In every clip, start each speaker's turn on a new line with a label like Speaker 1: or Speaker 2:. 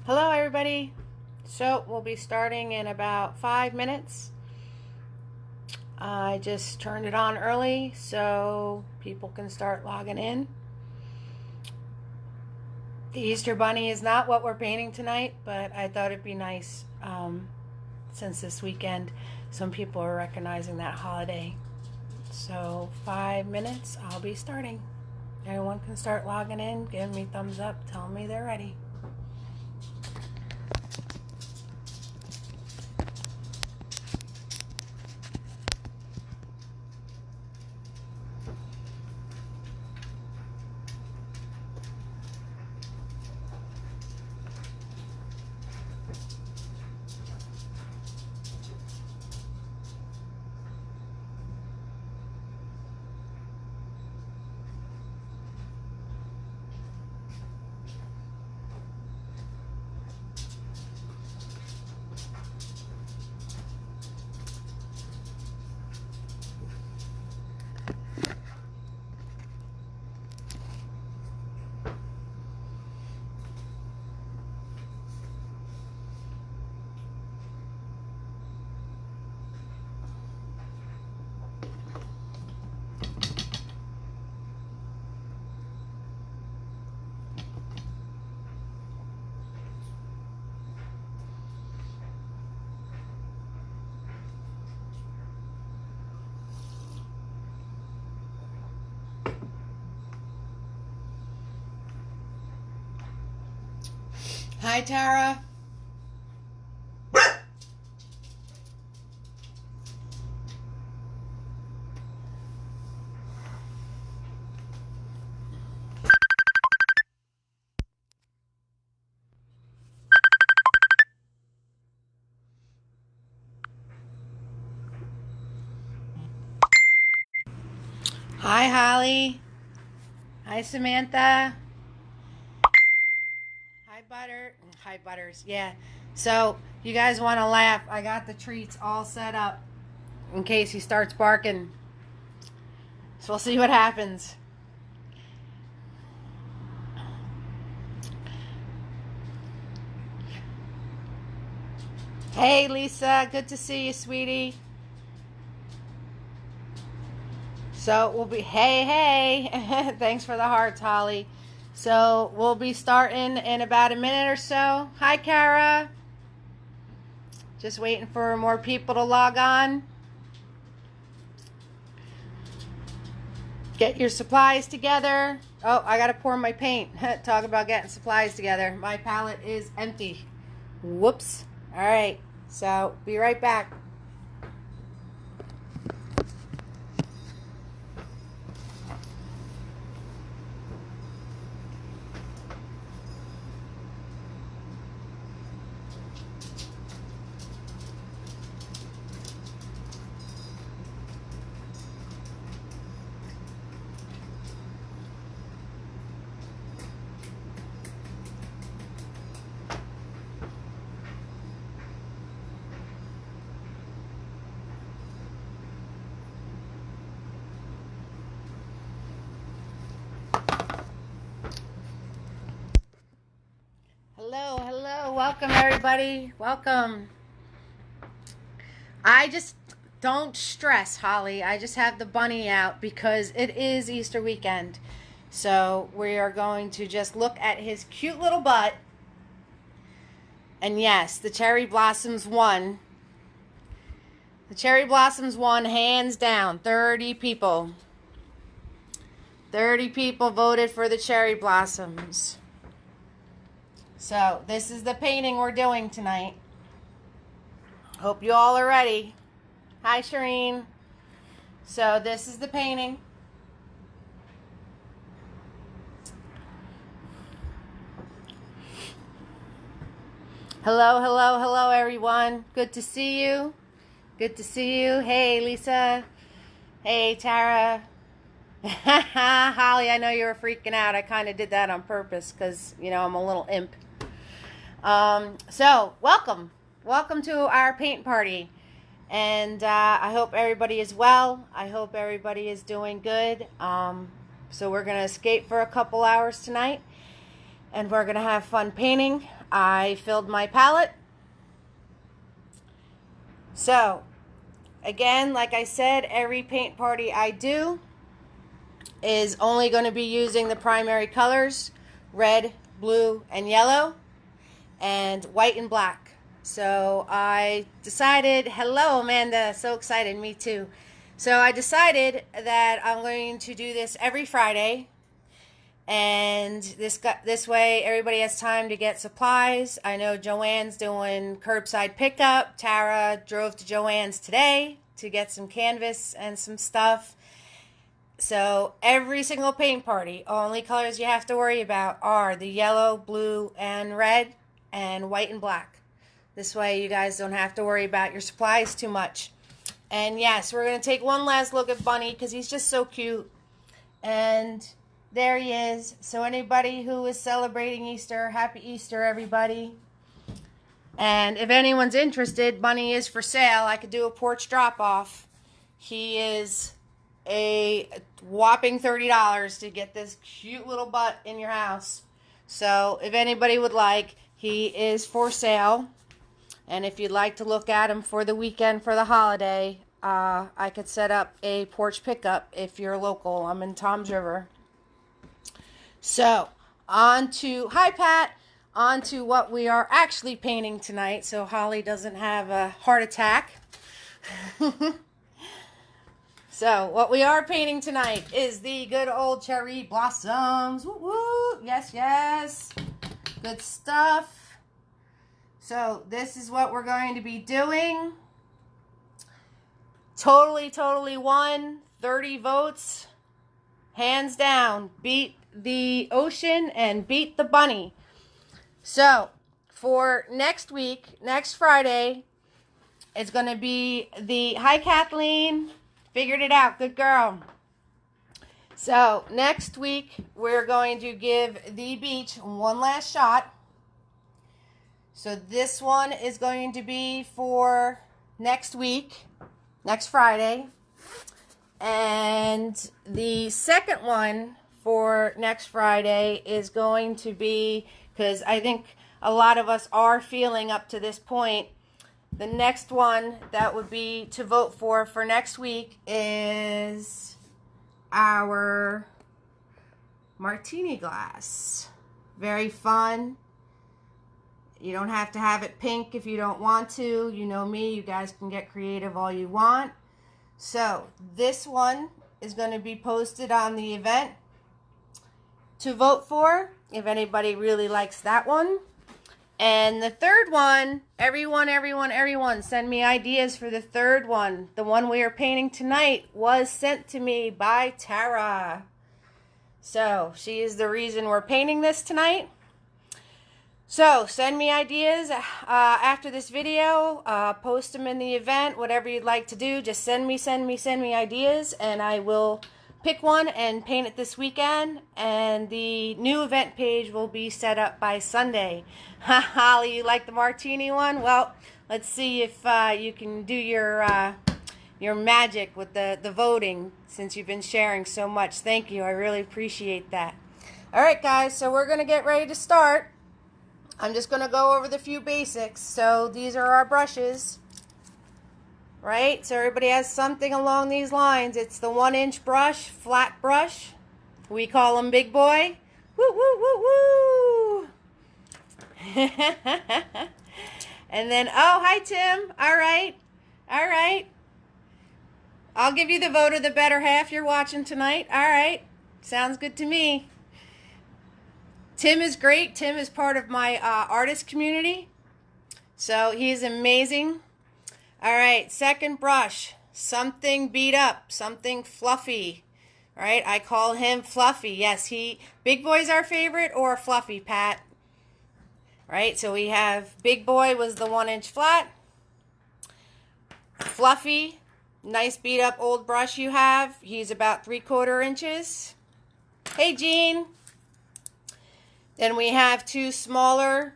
Speaker 1: Hello everybody. So we'll be starting in about 5 minutes. I just turned it on early so people can start logging in. The Easter Bunny is not what we're painting tonight, but I thought it'd be nice since this weekend some people are recognizing that holiday. So 5 minutes, I'll be starting. Everyone can start logging in, giving me thumbs up, telling me they're ready. Hi, Tara. Hi, Holly. Hi, Samantha. Hi, Butter. Hi, Butters. Yeah. So, you guys want to laugh? I got the treats all set up in case he starts barking. So, we'll see what happens. Hey, Lisa. Good to see you, sweetie. So, we'll be... Hey. Thanks for the hearts, Holly. So, we'll be starting in about a minute or so. Hi, Kara. Just waiting for more people to log on. Get your supplies together. Oh, I gotta pour my paint. Talk about getting supplies together. My palette is empty. Whoops. All right, so be right back. Hello. Welcome, everybody. Welcome. I just don't stress, Holly. I just have the bunny out because it is Easter weekend. So we are going to just look at his cute little butt. And yes, the cherry blossoms won. The cherry blossoms won hands down. 30 people. 30 people voted for the cherry blossoms. So this is the painting we're doing tonight. Hope you all are ready. Hi, Shireen. So this is the painting. Hello, everyone. Good to see you. Good to see you. Hey, Lisa. Hey, Tara. Holly, I know you were freaking out. I kind of did that on purpose because, I'm a little imp. So, welcome. Welcome to our paint party. And I hope everybody is well. I hope everybody is doing good. So we're going to escape for a couple hours tonight. And we're going to have fun painting. I filled my palette. So, again, like I said, every paint party I do is only going to be using the primary colors, red, blue, and yellow, and white and black. So I decided, hello Amanda, so excited, me too. So I decided that I'm going to do this every Friday, and this way everybody has time to get supplies. I know Joanne's doing curbside pickup. Tara drove to Joanne's today to get some canvas and some stuff. So every single paint party, only colors you have to worry about are the yellow, blue, and red, and white and black. This way you guys don't have to worry about your supplies too much. And yes, we're going to take one last look at Bunny because he's just so cute. And there he is. So anybody who is celebrating Easter, happy Easter, everybody. And if anyone's interested, Bunny is for sale. I could do a porch drop-off. He is a whopping $30 to get this cute little butt in your house. So if anybody would like, he is for sale. And if you'd like to look at him for the weekend for the holiday, I could set up a porch pickup if you're local. I'm in Toms River. So, hi Pat, on to what we are actually painting tonight so Holly doesn't have a heart attack. So, what we are painting tonight is the good old cherry blossoms. Woo woo! Yes, yes. Good stuff. So, this is what we're going to be doing. Totally won. 30 votes. Hands down. Beat the ocean and beat the bunny. So, for next week, next Friday, it's going to be the... Hi, Kathleen. Figured it out. Good girl. So, next week, we're going to give the beach one last shot. So, this one is going to be for next week, next Friday. And the second one for next Friday is going to be, because I think a lot of us are feeling up to this point, the next one that would be to vote for next week is our martini glass. Very fun. You don't have to have it pink if you don't want to. You know me, you guys can get creative all you want. So this one is going to be posted on the event to vote for, if anybody really likes that one. And the third one, everyone, send me ideas for the third one. The one we are painting tonight was sent to me by Tara. So, she is the reason we're painting this tonight. So, send me ideas after this video. Post them in the event, whatever you'd like to do. Just send me ideas, and I will pick one and paint it this weekend. And the new event page will be set up by Sunday. Holly, you like the martini one? Well, let's see if you can do your magic with the voting, since you've been sharing so much. Thank you. I really appreciate that. All right, guys, so we're going to get ready to start. I'm just going to go over the few basics. So these are our brushes, right? So everybody has something along these lines. It's the 1-inch brush, flat brush. We call them Big Boy. Woo, woo, woo, woo. And then, oh, hi, Tim. All right. All right. I'll give you the vote of the better half. You're watching tonight. All right. Sounds good to me. Tim is great. Tim is part of my artist community. So he's amazing. All right. Second brush. Something beat up. Something fluffy. All right. I call him Fluffy. Yes, Big Boy's our favorite, or Fluffy, Pat. Right, so we have Big Boy was the 1-inch flat. Fluffy, nice beat up old brush you have. He's about 3/4 inches. Hey, Jean. Then we have two smaller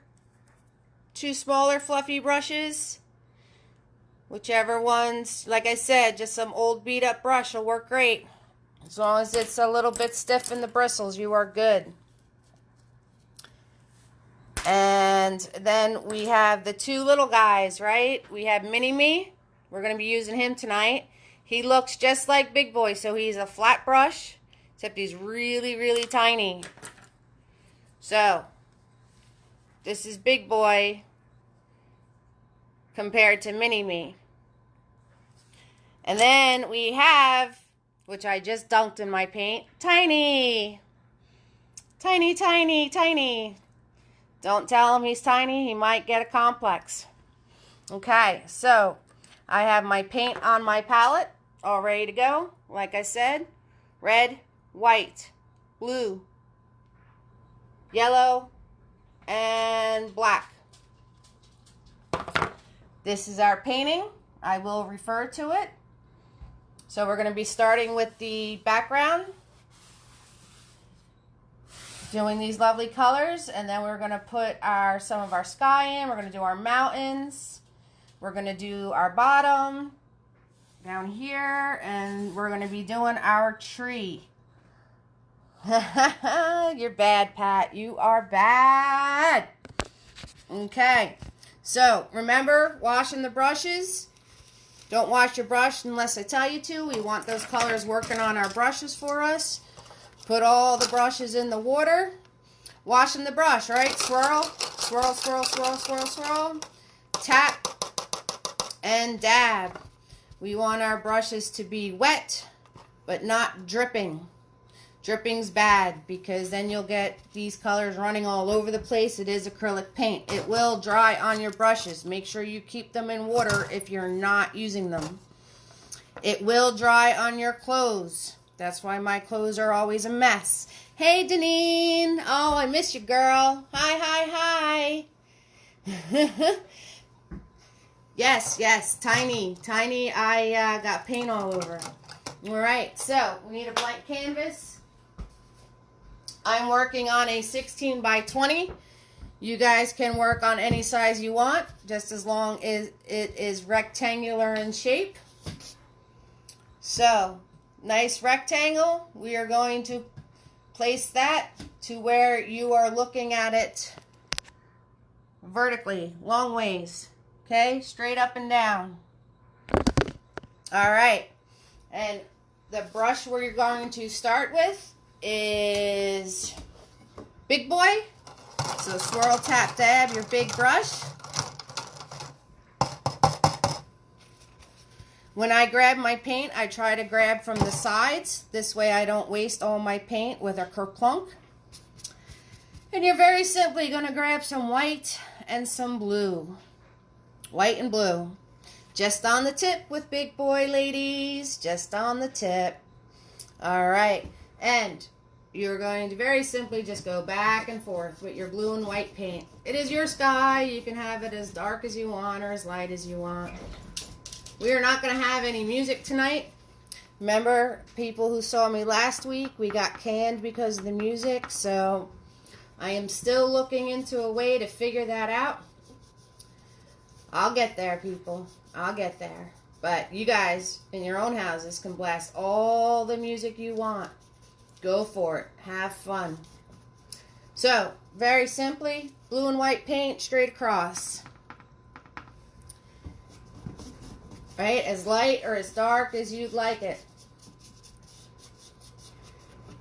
Speaker 1: fluffy brushes. Whichever ones, like I said, just some old beat up brush will work great. As long as it's a little bit stiff in the bristles, you are good. And And then we have the two little guys, right? We have Mini-Me. We're going to be using him tonight. He looks just like Big Boy, so he's a flat brush, except he's really, really tiny. So, this is Big Boy compared to Mini-Me. And then we have, which I just dunked in my paint, Tiny. Tiny, tiny, tiny. Don't tell him he's tiny. He might get a complex. Okay, so I have my paint on my palette all ready to go. Like I said, red, white, blue, yellow, and black. This is our painting. I will refer to it. So we're going to be starting with the background, doing these lovely colors, and then we're going to put some of our sky in. We're going to do our mountains. We're going to do our bottom down here, and we're going to be doing our tree. You're bad, Pat. You are bad. Okay, so remember washing the brushes. Don't wash your brush unless I tell you to. We want those colors working on our brushes for us. Put all the brushes in the water. Washing the brush, right? Swirl, swirl, swirl, swirl, swirl, swirl. Tap and dab. We want our brushes to be wet, but not dripping. Dripping's bad because then you'll get these colors running all over the place. It is acrylic paint. It will dry on your brushes. Make sure you keep them in water if you're not using them. It will dry on your clothes. That's why my clothes are always a mess. Hey, Deneen. Oh, I miss you, girl. Hi, hi, hi. Yes, yes, tiny. Tiny, I got paint all over. All right, so we need a blank canvas. I'm working on a 16 by 20. You guys can work on any size you want, just as long as it is rectangular in shape. So, nice rectangle. We are going to place that to where you are looking at it vertically, long ways. Okay, straight up and down. All right, and the brush we're going to start with is Big Boy. So swirl, tap, dab your big brush. When I grab my paint, I try to grab from the sides. This way I don't waste all my paint with a kerplunk. And you're very simply going to grab some white and some blue. White and blue. Just on the tip with Big Boy, ladies. Just on the tip. All right. And you're going to very simply just go back and forth with your blue and white paint. It is your sky. You can have it as dark as you want or as light as you want. We are not going to have any music tonight. Remember, people who saw me last week, we got canned because of the music. So I am still looking into a way to figure that out. I'll get there, people. I'll get there. But you guys in your own houses can blast all the music you want. Go for it. Have fun. So, very simply, blue and white paint straight across. Right? As light or as dark as you'd like it.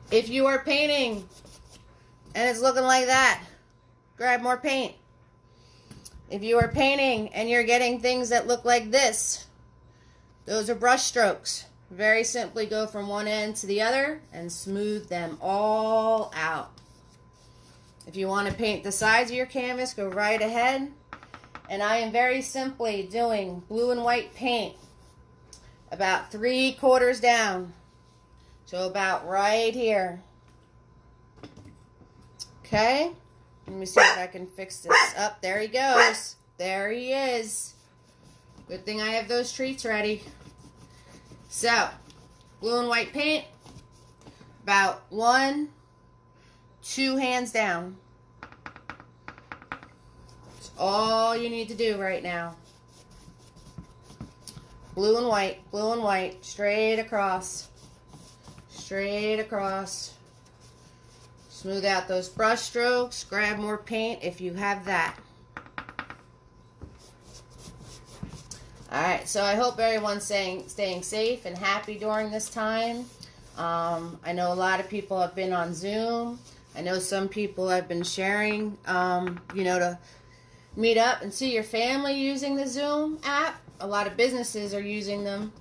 Speaker 1: If you are painting and it's looking like that, grab more paint. If you are painting and you're getting things that look like this, those are brush strokes. Very simply go from one end to the other and smooth them all out. If you want to paint the sides of your canvas, go right ahead. And I am very simply doing blue and white paint about 3/4 down. So about right here. Okay. Let me see if I can fix this up. There he goes. There he is. Good thing I have those treats ready. So, blue and white paint, about 1, 2 hands down. That's all you need to do right now. Blue and white, straight across. Straight across. Smooth out those brush strokes. Grab more paint if you have that.
Speaker 2: Alright, so I hope everyone's staying safe and happy during this time. I know a lot of people have been on Zoom. I know some people have been sharing, to meet up and see your family using the Zoom app. A lot of businesses are using them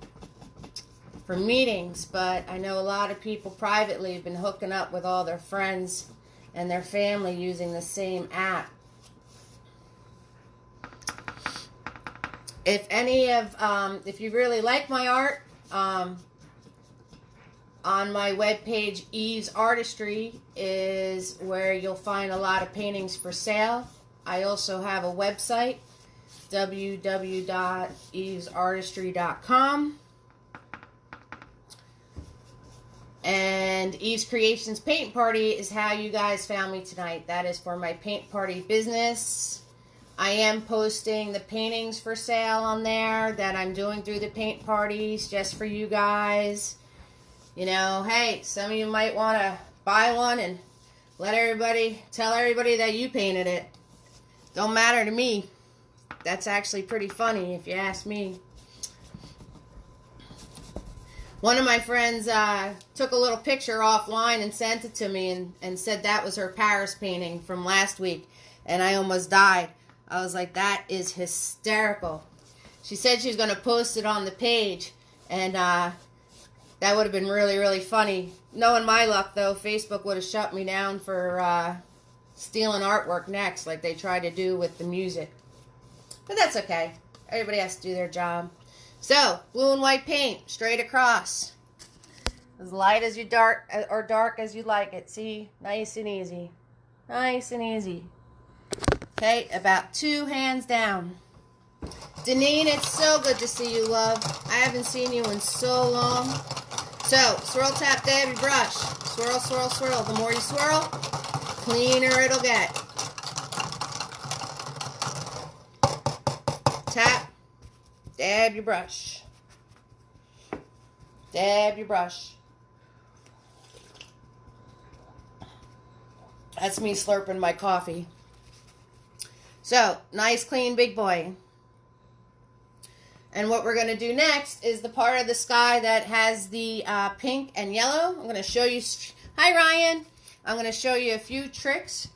Speaker 2: for meetings, but I know a lot of people privately have been hooking up with all their friends and their family using the same app. If you really like my art, on my webpage, Eve's Artistry is where you'll find a lot of paintings for sale. I also have a website, www.evesartistry.com. And Eve's Creations Paint Party is how you guys found me tonight. That is for my paint party business. I am posting the paintings for sale on there that I'm doing through the paint parties just for you guys. Hey, some of you might want to buy one and tell everybody that you painted it. Don't matter to me. That's actually pretty funny if you ask me. One of my friends took a little picture offline and sent it to me and said that was her Paris painting from last week. And I almost died. I was like, that is hysterical. She said she was going to post it on the page. And that would have been really, really funny. Knowing my luck, though, Facebook would have shut me down for stealing artwork next, like they tried to do with the music. But that's okay. Everybody has to do their job. So, blue and white paint, straight across. As light as you dark as you like it. See? Nice and easy. Nice and easy. Okay, about 2 hands down. Deneen, it's so good to see you, love. I haven't seen you in so long. So, swirl, tap, dab your brush. Swirl, swirl, swirl. The more you swirl, cleaner it'll get. Tap, dab your brush. Dab your brush. That's me slurping my coffee. So, nice, clean, big boy. And what we're going to do next is the part of the sky that has the pink and yellow. I'm going to show you... Hi, Ryan. I'm going to show you a few tricks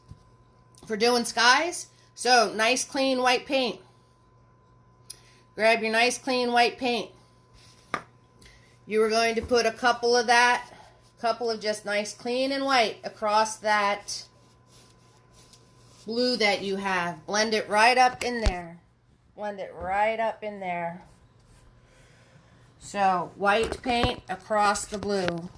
Speaker 2: for doing skies. So, nice, clean, white paint. Grab your nice, clean, white paint. You are going to put a couple of just nice, clean, and white across that blue that you have. Blend it right up in there. Blend it right up in there. So, white paint across the blue.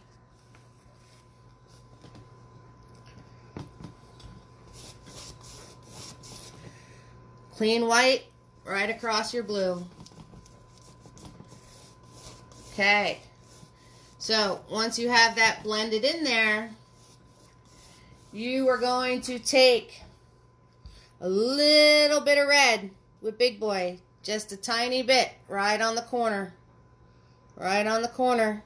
Speaker 2: Clean white right across your blue. Okay. So, once you have that blended in there, you are going to take a little bit of red with Big Boy. Just a tiny bit. Right on the corner. Right on the corner.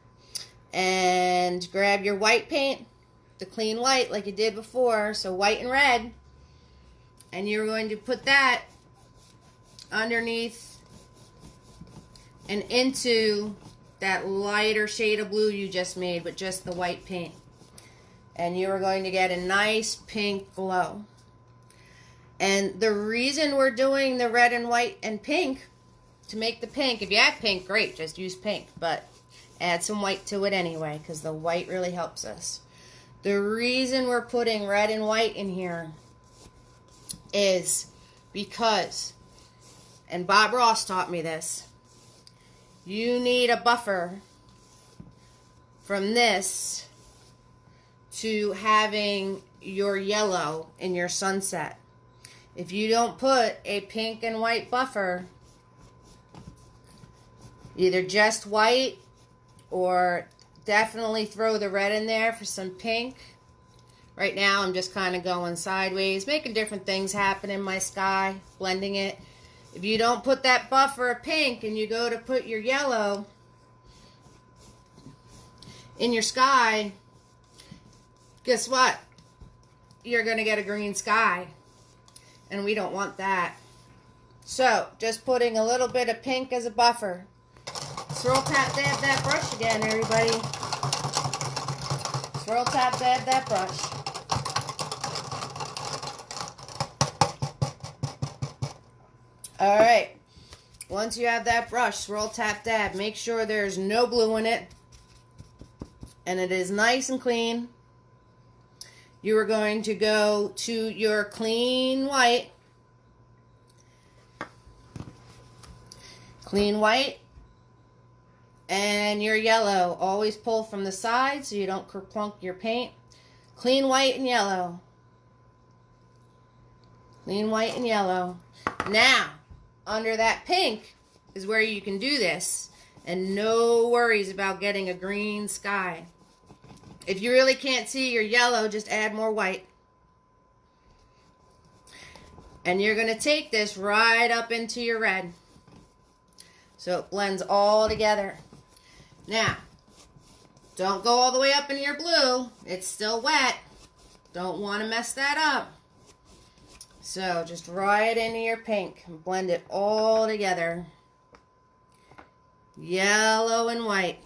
Speaker 2: And grab your white paint. The clean white like you did before. So white and red. And you're going to put that underneath and into that lighter shade of blue you just made with just the white paint. And you are going to get a nice pink glow. And the reason we're doing the red and white and pink, to make the pink, if you have pink, great, just use pink. But add some white to it anyway, because the white really helps us. The reason we're putting red and white in here is because, and Bob Ross taught me this, you need a buffer from this to having your yellow in your sunset. If you don't put a pink and white buffer, either just white or definitely throw the red in there for some pink. Right now I'm just kind of going sideways, making different things happen in my sky, blending it. If you don't put that buffer of pink and you go to put your yellow in your sky, guess what? You're going to get a green sky. And we don't want that. So, just putting a little bit of pink as a buffer. Swirl, tap, dab that brush again, everybody. Swirl, tap, dab that brush. All right. Once you have that brush, swirl, tap, dab. Make sure there's no blue in it. And it is nice and clean. You are going to go to your clean white. Clean white. And your yellow. Always pull from the side so you don't kerplunk your paint. Clean white and yellow. Clean white and yellow. Now, under that pink is where you can do this. And no worries about getting a green sky. If you really can't see your yellow, just add more white. And you're going to take this right up into your red. So it blends all together. Now, don't go all the way up in your blue. It's still wet. Don't want to mess that up. So just right into your pink and blend it all together. Yellow and white.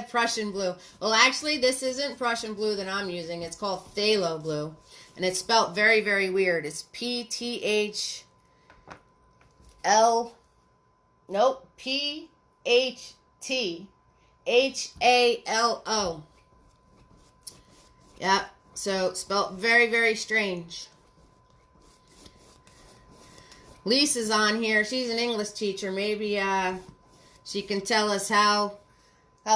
Speaker 2: Prussian blue. Well, actually, this isn't Prussian blue that I'm using. It's called phthalo blue. And it's spelled very, very weird. It's P-T-H-L... Nope. P-H-T-H-A-L-O. Yep. So, spelled very, very strange. Lisa's on here. She's an English teacher. Maybe she can tell us how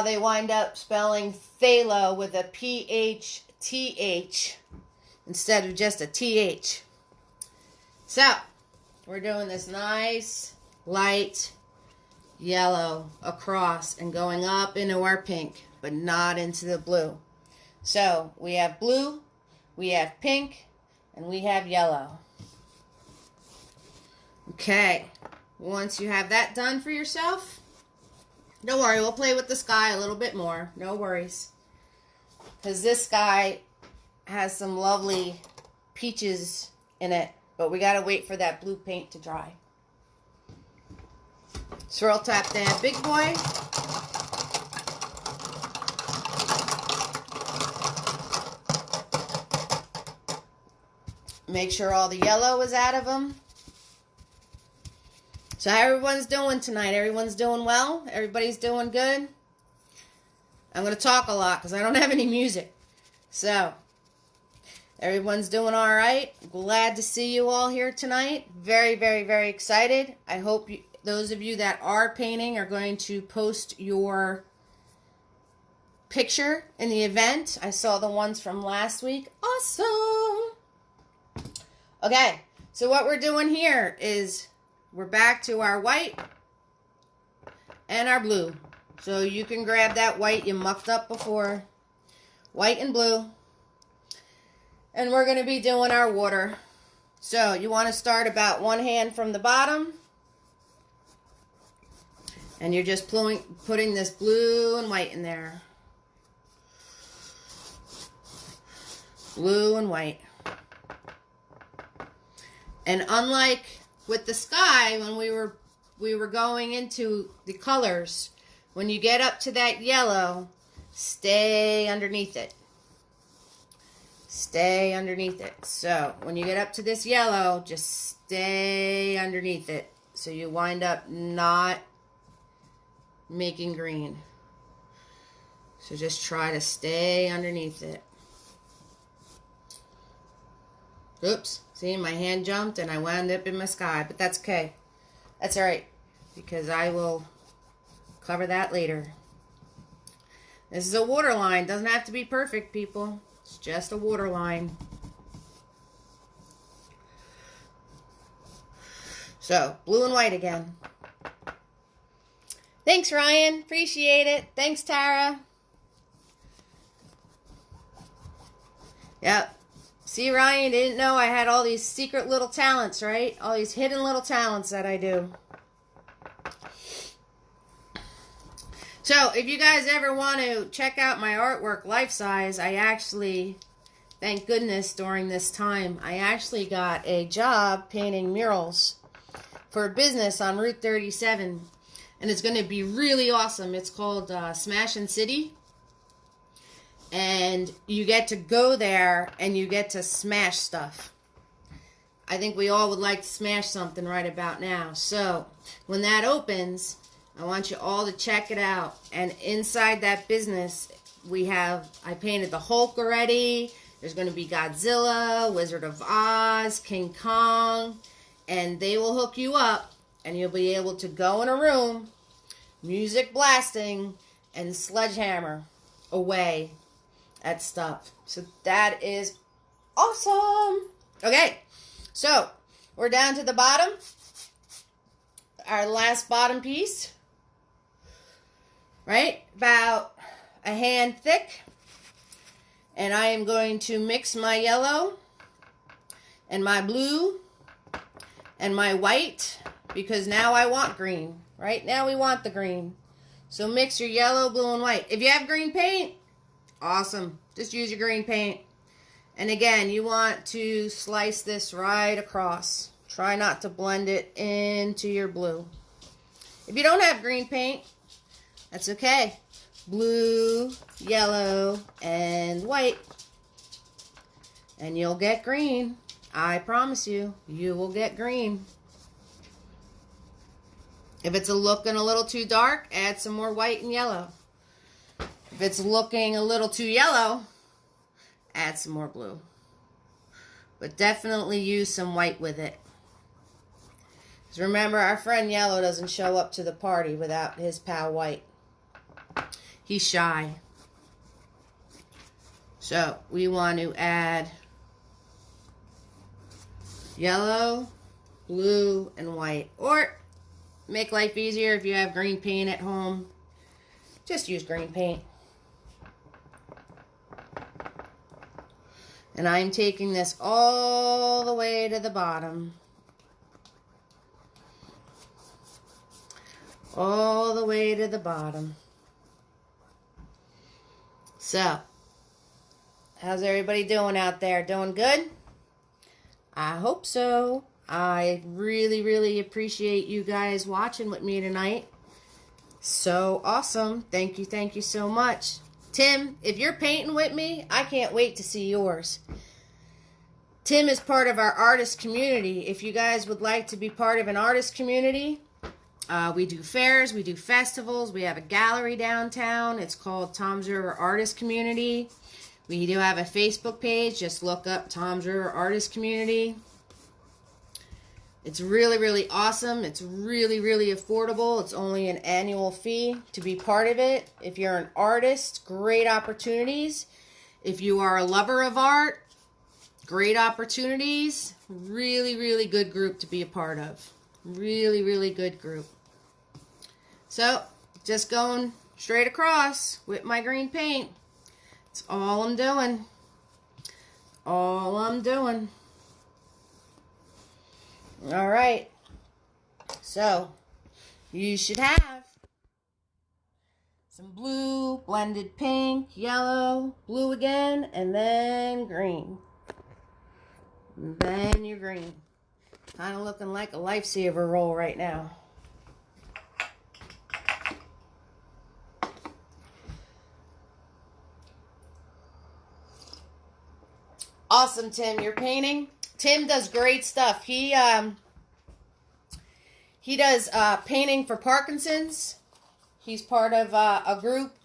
Speaker 2: they wind up spelling phthalo with a P-H-T-H instead of just a T-H. So, we're doing this nice, light yellow across and going up into our pink, but not into the blue. So, we have blue, we have pink, and we have yellow. Okay, once you have that done for yourself, don't worry, we'll play with the sky a little bit more. No worries. Because this sky has some lovely peaches in it, but we got to wait for that blue paint to dry. Swirl, tap, dab, big boy. Make sure all the yellow is out of them. So how everyone's doing tonight? Everyone's doing well? Everybody's doing good? I'm going to talk a lot because I don't have any music. So, everyone's doing all right. Glad to see you all here tonight. Very, very, very excited. I hope those of you that are painting are going to post your picture in the event. I saw the ones from last week. Awesome. Okay, so what we're doing here is we're back to our white and our blue. So you can grab that white you mucked up before. White and blue. And we're going to be doing our water. So you want to start about one hand from the bottom. And you're just putting this blue and white in there. Blue and white. And unlike with the sky, when we were going into the colors, when you get up to that yellow, stay underneath it. Stay underneath it. So, when you get up to this yellow, just stay underneath it. So you wind up not making green. So just try to stay underneath it. Oops. See, my hand jumped and I wound up in my sky. But that's okay. That's alright. Because I will cover that later. This is a water line. Doesn't have to be perfect, people. It's just a water line. So, blue and white again. Thanks, Ryan. Appreciate it. Thanks, Tara. Yep. See, Ryan, didn't know I had all these secret little talents, right? All these hidden little talents that I do. So, if you guys ever want to check out my artwork life size, I actually thank goodness during this time, I actually got a job painting murals for a business on Route 37. And it's going to be really awesome. It's called Smashin' City. And you get to go there and you get to smash stuff. I think we all would like to smash something right about now. So when that opens, I want you all to check it out. And inside that business, I painted the Hulk already. There's going to be Godzilla, Wizard of Oz, King Kong. And they will hook you up. And you'll be able to go in a room, music blasting, and sledgehammer away at stuff. So that is awesome. Okay, so we're down to the bottom. Our last bottom piece. Right? About a hand thick. And I am going to mix my yellow and my blue and my white, because now I want green. Right now we want the green. So mix your yellow, blue, and white. If you have green paint, awesome. Just use your green paint. And again, you want to slice this right across. Try not to blend it into your blue. If you don't have green paint, that's okay. Blue, yellow, and white. And you'll get green. I promise you, you will get green. If it's looking a little too dark, add some more white and yellow. If it's looking a little too yellow, add some more blue. But definitely use some white with it. Because remember, our friend Yellow doesn't show up to the party without his pal White. He's shy. So we want to add yellow, blue, and white. Or make life easier if you have green paint at home. Just use green paint. And I'm taking this all the way to the bottom. All the way to the bottom. So, how's everybody doing out there? Doing good? I hope so. I really, really appreciate you guys watching with me tonight. So awesome. Thank you so much. Tim, if you're painting with me, I can't wait to see yours. Tim is part of our artist community. If you guys would like to be part of an artist community, we do fairs, we do festivals, we have a gallery downtown. It's called Tom's River Artist Community. We do have a Facebook page. Just look up Tom's River Artist Community. It's really, really awesome. It's really, really affordable. It's only an annual fee to be part of it. If you're an artist, great opportunities. If you are a lover of art, great opportunities. Really, really good group to be a part of. Really, really good group. So, just going straight across with my green paint. That's all I'm doing. All I'm doing. All right. So, you should have some blue, blended pink, yellow, blue again, and then green. And then your green. Kind of looking like a lifesaver roll right now. Awesome, Tim. You're painting. Tim does great stuff. He does painting for Parkinson's. He's part of a group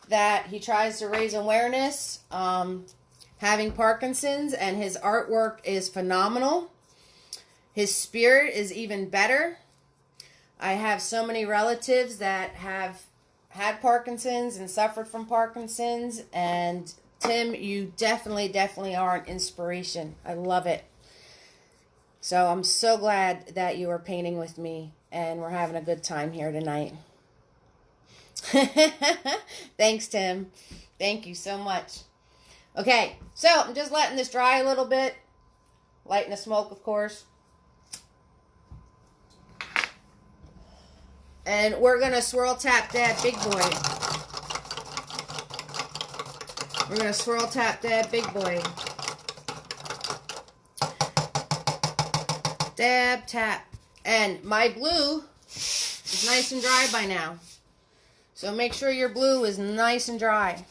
Speaker 2: that he tries to raise awareness having Parkinson's, and his artwork is phenomenal. His spirit is even better. I have so many relatives that have had Parkinson's and suffered from Parkinson's, and Tim, you definitely are an inspiration. I love it. So I'm so glad that you are painting with me, and we're having a good time here tonight. Thanks, Tim. Thank you so much. Okay, so I'm just letting this dry a little bit. Lighting the smoke, of course. And we're going to swirl tap that big boy. We're going to swirl tap that big boy. Dab, tap. And my blue is nice and dry by now. So make sure your blue is nice and dry.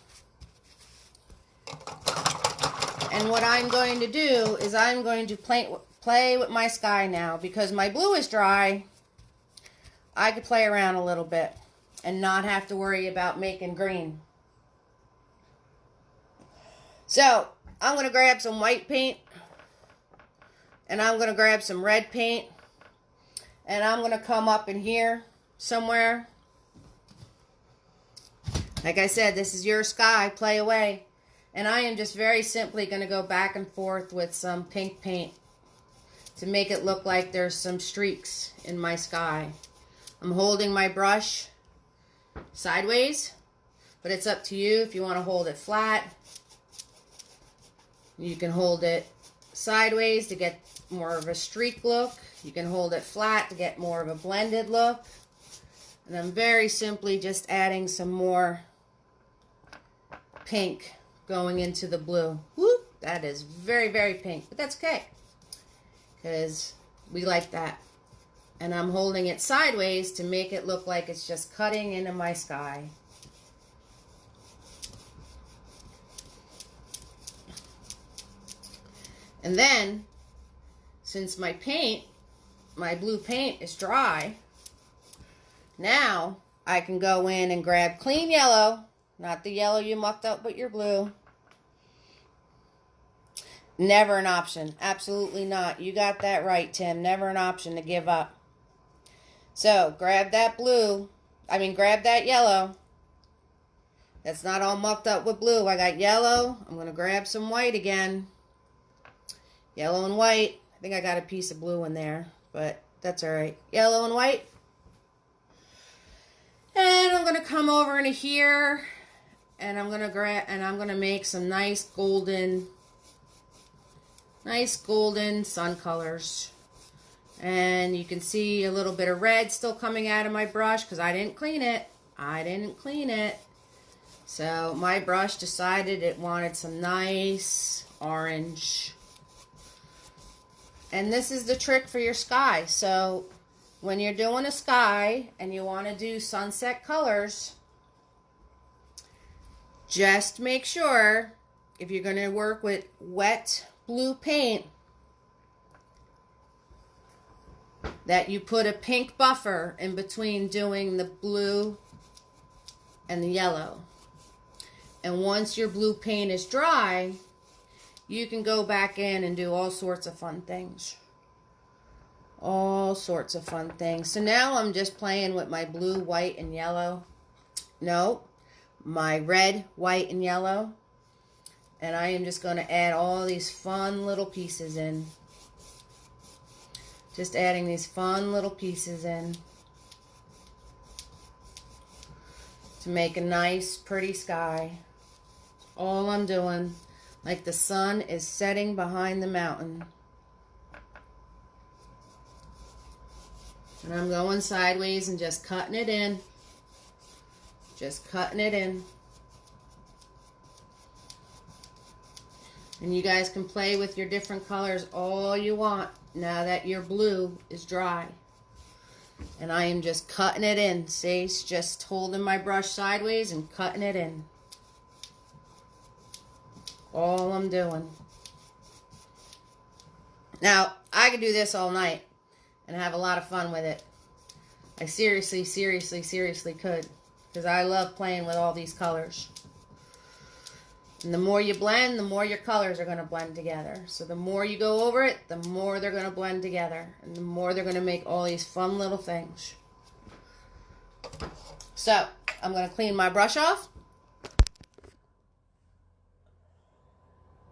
Speaker 2: And what I'm going to do is I'm going to play with my sky now. Because my blue is dry, I could play around a little bit and not have to worry about making green. So I'm going to grab some white paint. And I'm going to grab some red paint. And I'm going to come up in here somewhere. Like I said, this is your sky. Play away. And I am just very simply going to go back and forth with some pink paint to make it look like there's some streaks in my sky. I'm holding my brush sideways, but it's up to you if you want to hold it flat. You can hold it sideways to get more of a streak look. You can hold it flat to get more of a blended look. And I'm very simply just adding some more pink going into the blue. Woo! That is very, very pink, but that's okay because we like that. And I'm holding it sideways to make it look like it's just cutting into my sky. And then, since my paint, my blue paint is dry, now I can go in and grab clean yellow, not the yellow you mucked up with your blue. Never an option. Absolutely not. You got that right, Tim. Never an option to give up. So, grab that grab that yellow. That's not all mucked up with blue. I got yellow. I'm going to grab some white again. Yellow and white. I think I got a piece of blue in there, but that's all right. Yellow and white. And I'm going to come over into here, and I'm going to make some nice golden sun colors. And you can see a little bit of red still coming out of my brush because I didn't clean it. So my brush decided it wanted some nice orange. And this is the trick for your sky. So when you're doing a sky and you want to do sunset colors, just make sure if you're going to work with wet blue paint that you put a pink buffer in between doing the blue and the yellow. And once your blue paint is dry, you can go back in and do all sorts of fun things. All sorts of fun things. So now I'm just playing with my blue, white, and yellow. No, my red, white, and yellow. And I am just going to add all these fun little pieces in. Just adding these fun little pieces in to make a nice, pretty sky. All I'm doing, like the sun is setting behind the mountain. And I'm going sideways and just cutting it in. Just cutting it in. And you guys can play with your different colors all you want now that your blue is dry. And I am just cutting it in. See, it's just holding my brush sideways and cutting it in. All I'm doing. Now, I could do this all night and have a lot of fun with it. I seriously could. Because I love playing with all these colors. And the more you blend, the more your colors are going to blend together. So the more you go over it, the more they're going to blend together. And the more they're going to make all these fun little things. So, I'm going to clean my brush off.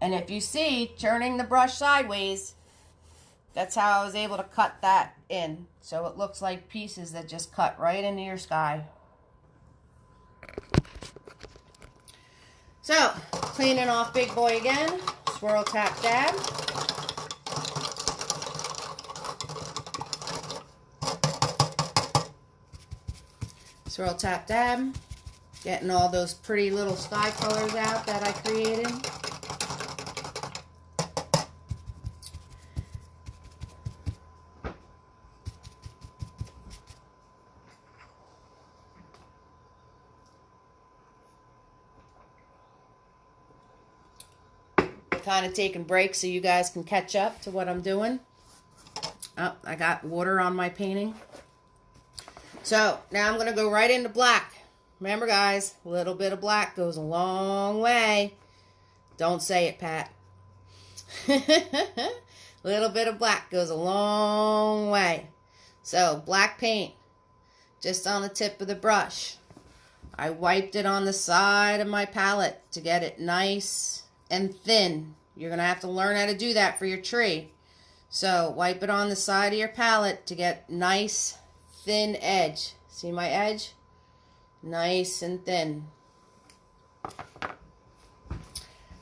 Speaker 2: And if you see, turning the brush sideways, that's how I was able to cut that in. So it looks like pieces that just cut right into your sky. So, cleaning off big boy again. Swirl, tap, dab. Swirl, tap, dab. Getting all those pretty little sky colors out that I created. kind of taking breaks so you guys can catch up to what I'm doing. Oh, I got water on my painting. So now I'm going to go right into black. Remember, guys, a little bit of black goes a long way. Don't say it, Pat. Little bit of black goes a long way. So black paint just on the tip of the brush. I wiped it on the side of my palette to get it nice and thin. You're going to have to learn how to do that for your tree. So wipe it on the side of your palette to get nice thin edge. See my edge? Nice and thin.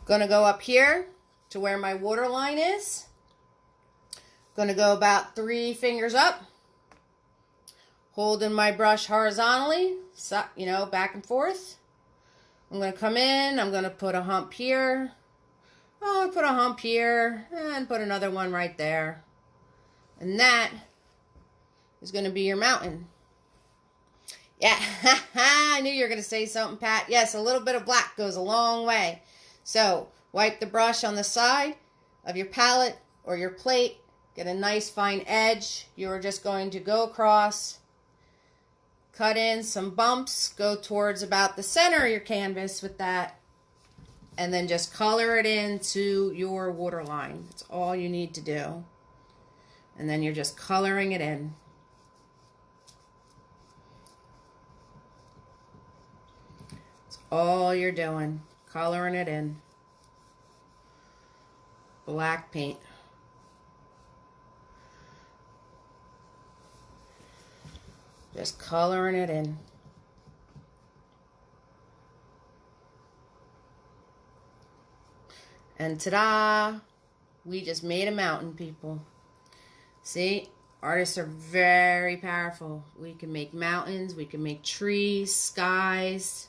Speaker 2: Gonna go up here to where my water line is. Gonna go about 3 fingers up. Holding my brush horizontally, so, you know, back and forth. I'm gonna come in, I'm gonna put a hump here. Oh, put a hump here, and put another one right there. And that is gonna be your mountain. Yeah, I knew you were going to say something, Pat. Yes, a little bit of black goes a long way. So, wipe the brush on the side of your palette or your plate. Get a nice fine edge. You're just going to go across, cut in some bumps, go towards about the center of your canvas with that, and then just color it into your water line. That's all you need to do. And then you're just coloring it in. All you're doing, coloring it in. Black paint. Just coloring it in. And ta-da! We just made a mountain, people. See? Artists are very powerful. We can make mountains, we can make trees, skies.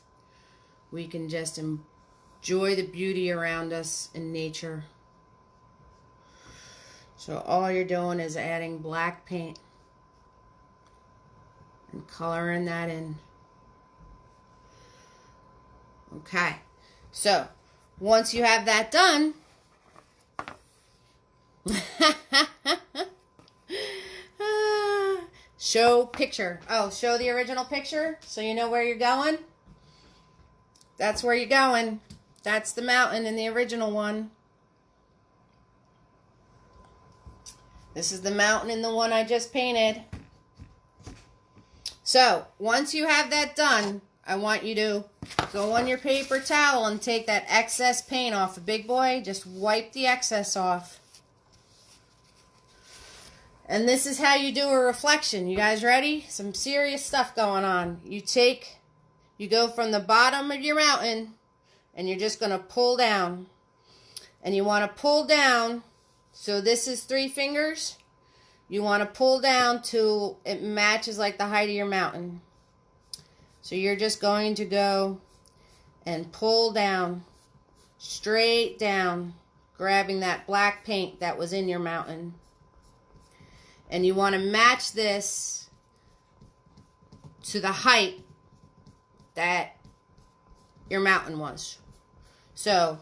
Speaker 2: We can just enjoy the beauty around us in nature. So all you're doing is adding black paint and coloring that in. Okay. So once you have that done, show picture. Oh, show the original picture so you know where you're going. That's where you're going. That's the mountain in the original one. This is the mountain in the one I just painted. So, once you have that done, I want you to go on your paper towel and take that excess paint off. Big boy, just wipe the excess off. And this is how you do a reflection. You guys ready? Some serious stuff going on. You go from the bottom of your mountain, and you're just going to pull down. And you want to pull down, so this is 3 fingers. You want to pull down till it matches like the height of your mountain. So you're just going to go and pull down, straight down, grabbing that black paint that was in your mountain. And you want to match this to the height that your mountain was. So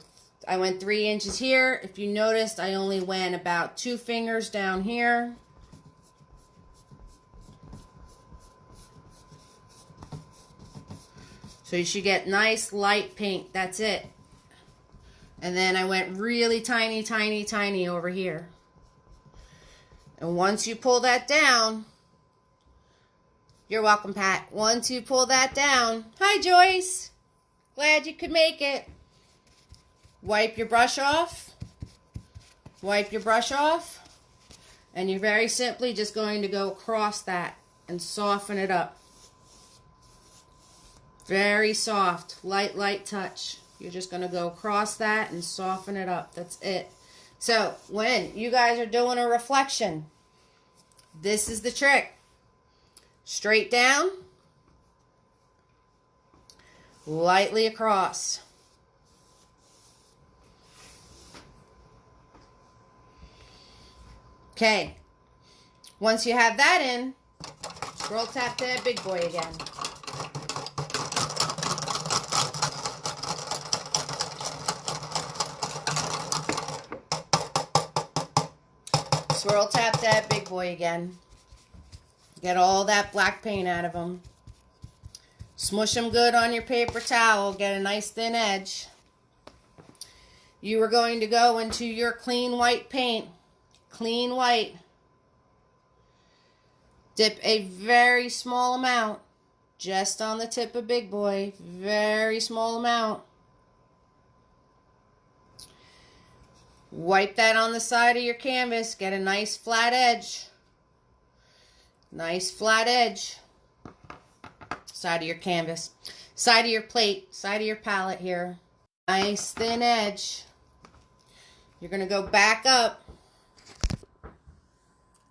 Speaker 2: I went 3 inches here. If you noticed, I only went about 2 fingers down here. So you should get nice light paint. That's it. And then I went really tiny, tiny, tiny over here. And once you pull that down, you're welcome, Pat. Once you pull that down, hi, Joyce. Glad you could make it. Wipe your brush off. Wipe your brush off. And you're very simply just going to go across that and soften it up. Very soft, light, light touch. You're just going to go across that and soften it up. That's it. So when you guys are doing a reflection, this is the trick. Straight down, lightly across. Okay, once you have that in, scroll tap that big boy again. Swirl tap that big boy again. Get all that black paint out of them. Smush them good on your paper towel. Get a nice thin edge. You are going to go into your clean white paint. Clean white. Dip a very small amount. Just on the tip of big boy. Very small amount. Wipe that on the side of your canvas. Get a nice flat edge. Nice flat edge. Side of your canvas. Side of your plate. Side of your palette here. Nice thin edge. You're going to go back up.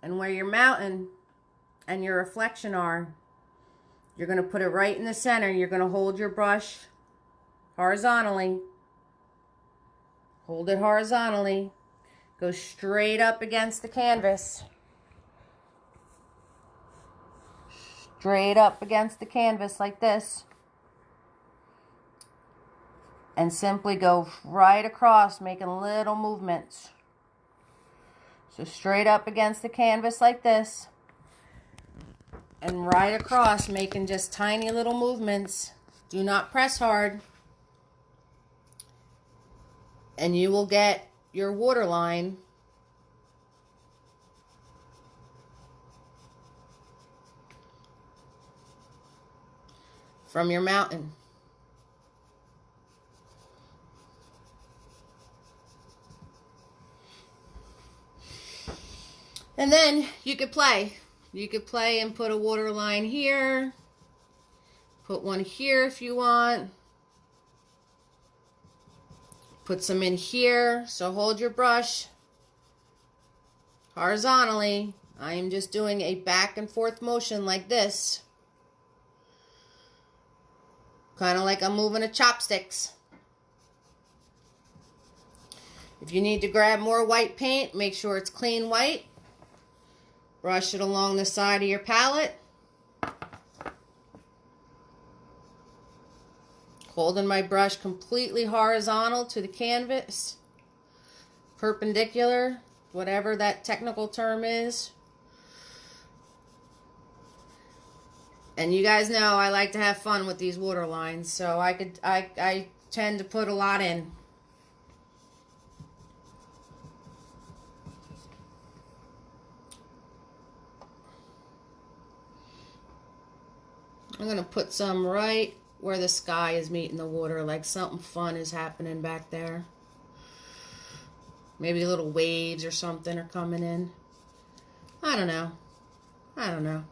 Speaker 2: And where your mountain and your reflection are, you're going to put it right in the center. You're going to hold your brush horizontally. Hold it horizontally. Go straight up against the canvas. Straight up against the canvas like this. And simply go right across, making little movements. So straight up against the canvas like this. And right across, making just tiny little movements. Do not press hard. And you will get your waterline from your mountain. And then you could play. You could play and put a waterline here. Put one here if you want. Put some in here. So hold your brush horizontally. I am just doing a back and forth motion like this. Kind of like I'm moving a chopsticks. If you need to grab more white paint, make sure it's clean white. Brush it along the side of your palette. Holding my brush completely horizontal to the canvas. Perpendicular, whatever that technical term is. And you guys know I like to have fun with these water lines, so I tend to put a lot in. I'm going to put some right where the sky is meeting the water, like something fun is happening back there. Maybe little waves or something are coming in. I don't know. I don't know.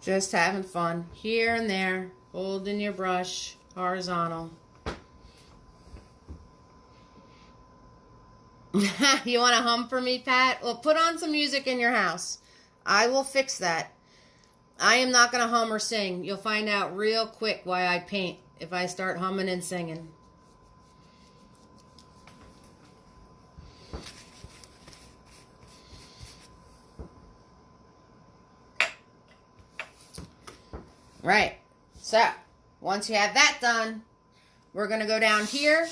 Speaker 2: Just having fun here and there, holding your brush horizontal. You want to hum for me, Pat? Well, put on some music in your house. I will fix that. I am not going to hum or sing. You'll find out real quick why I paint if I start humming and singing. Right. So, once you have that done, we're going to go down here.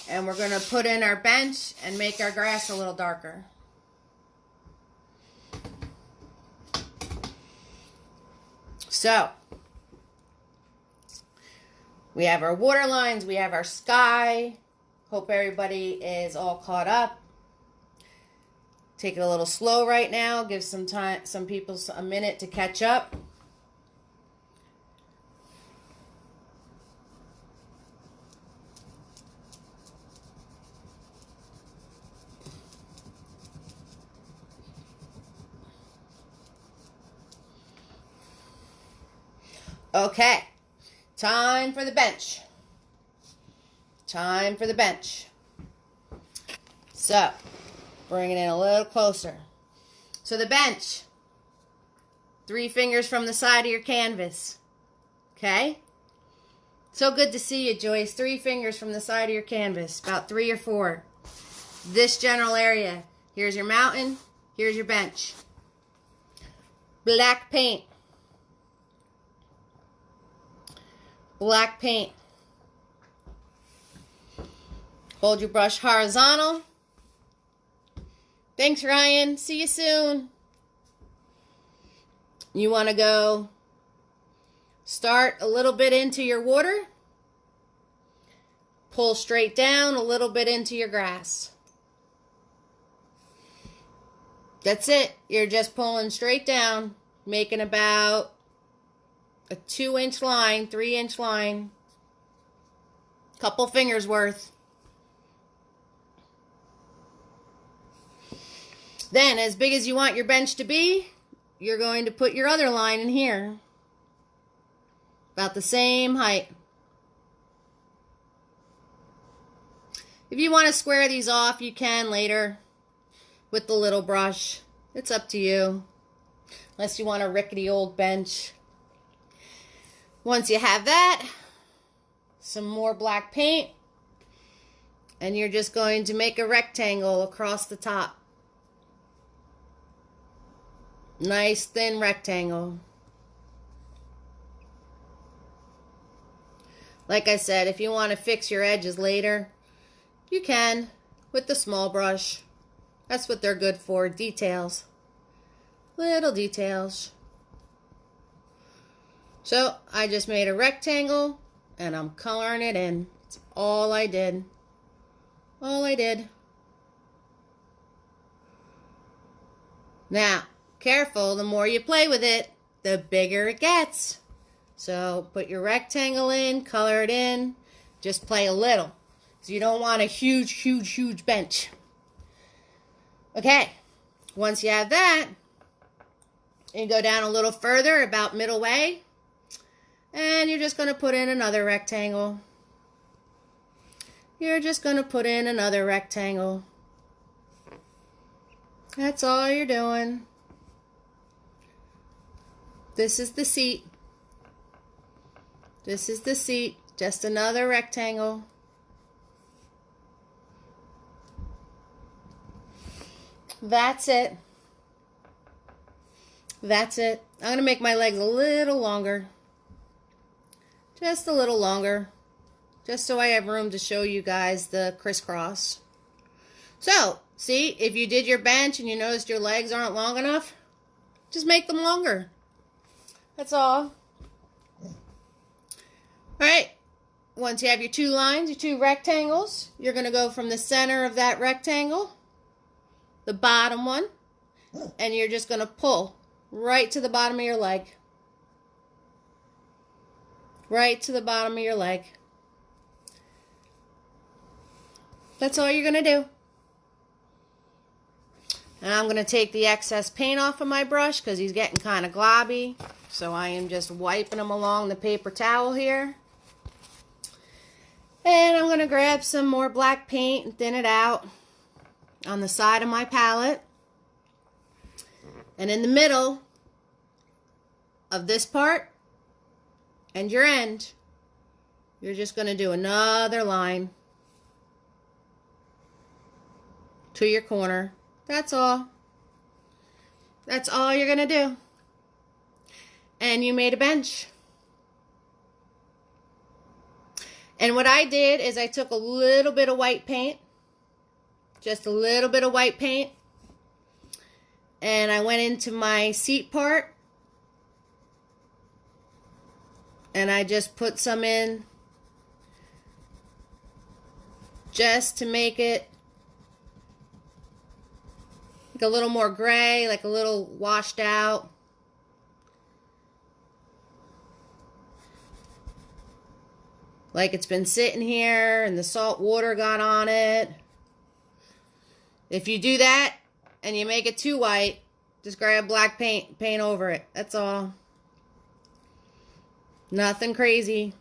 Speaker 2: And we're going to put in our bench and make our grass a little darker. So, we have our water lines, we have our sky. Hope everybody is all caught up. Take it a little slow right now. Give some people a minute to catch up. Okay, time for the bench. Time for the bench. So, bring it in a little closer. So the bench, 3 fingers from the side of your canvas. Okay? So good to see you, Joyce. 3 fingers from the side of your canvas, about 3 or 4. This general area. Here's your mountain, here's your bench. Black paint. Black paint. Hold your brush horizontal. Thanks, Ryan. See you soon. You want to go start a little bit into your water. Pull straight down a little bit into your grass. That's it. You're just pulling straight down, making about a 2-inch line, 3-inch line, couple fingers worth. Then, as big as you want your bench to be, you're going to put your other line in here. About the same height. If you want to square these off, you can later with the little brush. It's up to you. Unless you want a rickety old bench. Once you have that, some more black paint. And you're just going to make a rectangle across the top. Nice thin rectangle. Like I said, if you want to fix your edges later, you can with the small brush. That's what they're good for, details. Little details. So I just made a rectangle and I'm coloring it in. That's all I did. All I did. Now, careful, the more you play with it, the bigger it gets. So put your rectangle in, color it in, just play a little. So you don't want a huge, huge, huge bench. Okay, once you have that, you go down a little further, about middle way, and you're just going to put in another rectangle. You're just going to put in another rectangle. That's all you're doing. This is the seat. This is the seat. Just another rectangle. That's it. That's it. I'm going to make my legs a little longer. Just a little longer. Just so I have room to show you guys the crisscross. So, see, if you did your bench and you noticed your legs aren't long enough, just make them longer. That's all. Alright, once you have your two lines, your two rectangles, you're going to go from the center of that rectangle, the bottom one, and you're just going to pull right to the bottom of your leg. Right to the bottom of your leg. That's all you're going to do. And I'm going to take the excess paint off of my brush because he's getting kind of globby. So I am just wiping him along the paper towel here. And I'm going to grab some more black paint and thin it out on the side of my palette. And in the middle of this part and your end, you're just going to do another line to your corner. That's all. That's all you're going to do. And you made a bench. And what I did is I took a little bit of white paint. Just a little bit of white paint. And I went into my seat part. And I just put some in. Just to make it like a little more gray, like a little washed out. Like it's been sitting here and the salt water got on it. If you do that and you make it too white, just grab black paint, paint over it. That's all. Nothing crazy.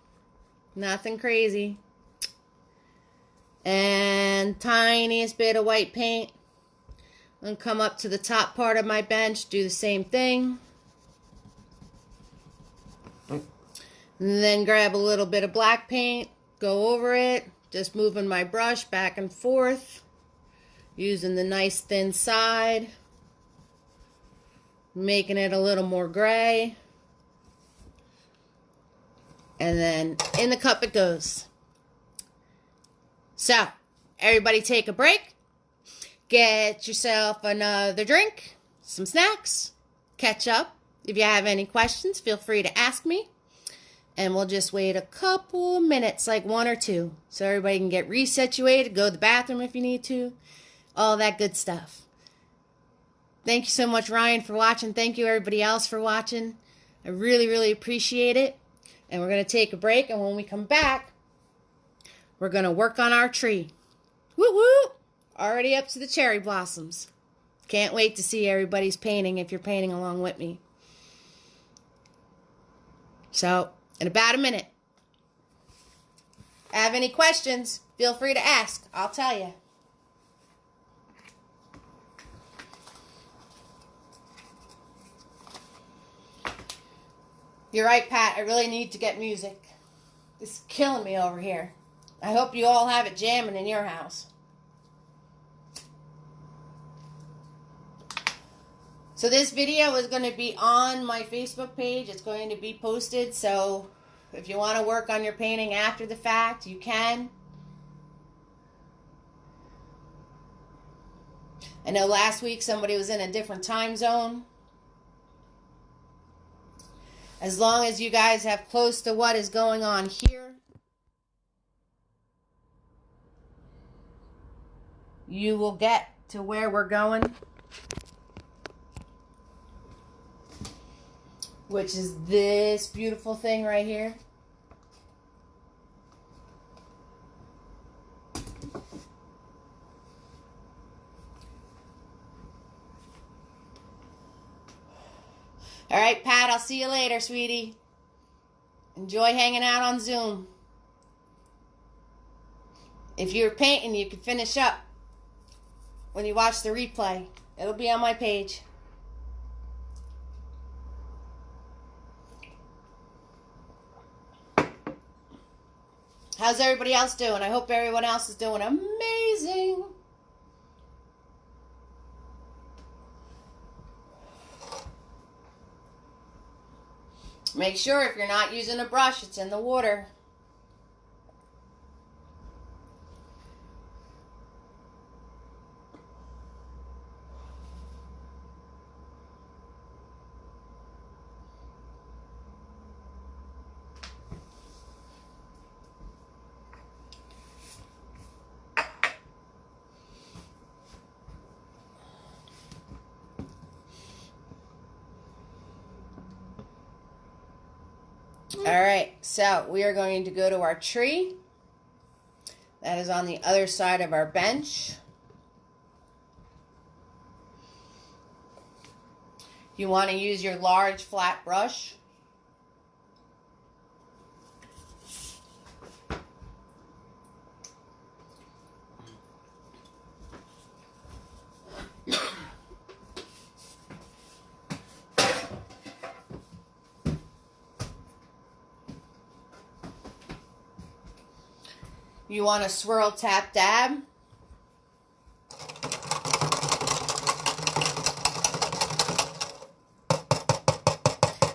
Speaker 2: Nothing crazy. And tiniest bit of white paint. And come up to the top part of my bench, do the same thing. And then grab a little bit of black paint, go over it, just moving my brush back and forth, using the nice thin side, making it a little more gray. And then in the cup it goes. So, everybody take a break. Get yourself another drink, some snacks, catch up. If you have any questions, feel free to ask me. And we'll just wait a couple minutes, like 1 or 2, so everybody can get resituated, go to the bathroom if you need to, all that good stuff. Thank you so much, Ryan, for watching. Thank you, everybody else, for watching. I really, really appreciate it. And we're going to take a break, and when we come back, we're going to work on our tree. Woo woo! Already up to the cherry blossoms. Can't wait to see everybody's painting if you're painting along with me. So, in about a minute. Have any questions, feel free to ask. I'll tell you. You're right, Pat. I really need to get music. It's killing me over here. I hope you all have it jamming in your house. So this video is going to be on my Facebook page. It's going to be posted. So if you want to work on your painting after the fact, you can. I know last week somebody was in a different time zone. As long as you guys have close to what is going on here, you will get to where we're going, which is this beautiful thing right here. All right, Pat, I'll see you later, sweetie. Enjoy hanging out on Zoom. If you're painting, you can finish up when you watch the replay. It'll be on my page. How's everybody else doing? I hope everyone else is doing amazing. Make sure if you're not using a brush, it's in the water. Alright, so we are going to go to our tree. That is on the other side of our bench. You want to use your large flat brush. You want to swirl, tap, dab.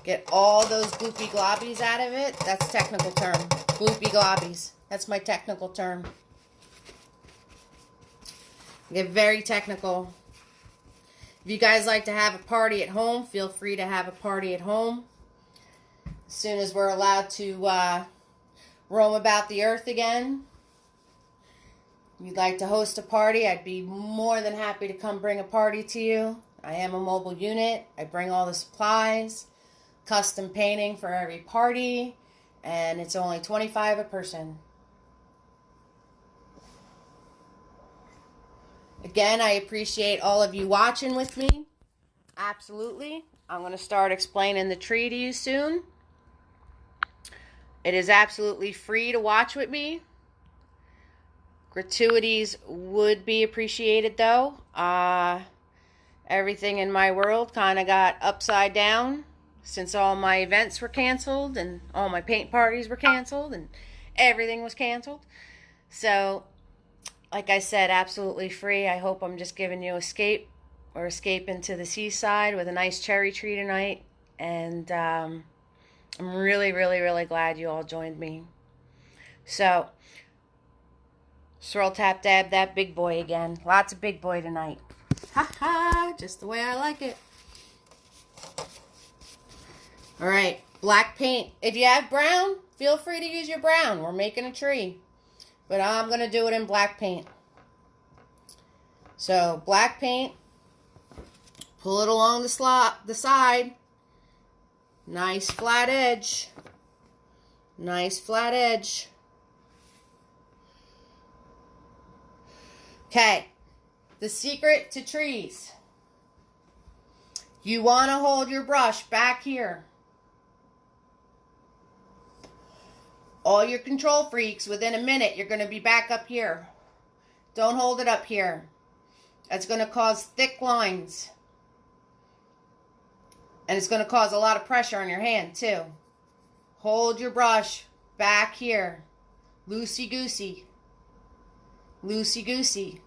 Speaker 2: Get all those gloopy globbies out of it. That's technical term. Gloopy globbies. That's my technical term. Get very technical. If you guys like to have a party at home, feel free to have a party at home. As soon as we're allowed to roam about the earth again. If you'd like to host a party, I'd be more than happy to come bring a party to you. I am a mobile unit. I bring all the supplies, custom painting for every party, and it's only $25 a person. Again, I appreciate all of you watching with me. Absolutely. I'm going to start explaining the tree to you soon. It is absolutely free to watch with me. Gratuities would be appreciated, though. Everything in my world kind of got upside down since all my events were canceled and all my paint parties were canceled and everything was canceled. So, like I said, absolutely free. I hope I'm just giving you escape into the seaside with a nice cherry tree tonight. And I'm really, really, really glad you all joined me. So, Swirl, tap, dab that big boy again. Lots of big boy tonight. Ha ha, just the way I like it. All right, black paint. If you have brown, feel free to use your brown. We're making a tree. But I'm going to do it in black paint. So, black paint. Pull it along the side. Nice flat edge. Nice flat edge. Okay, the secret to trees. You want to hold your brush back here. All your control freaks, within a minute, you're going to be back up here. Don't hold it up here. That's going to cause thick lines. And it's going to cause a lot of pressure on your hand, too. Hold your brush back here. Loosey-goosey. Loosey-goosey.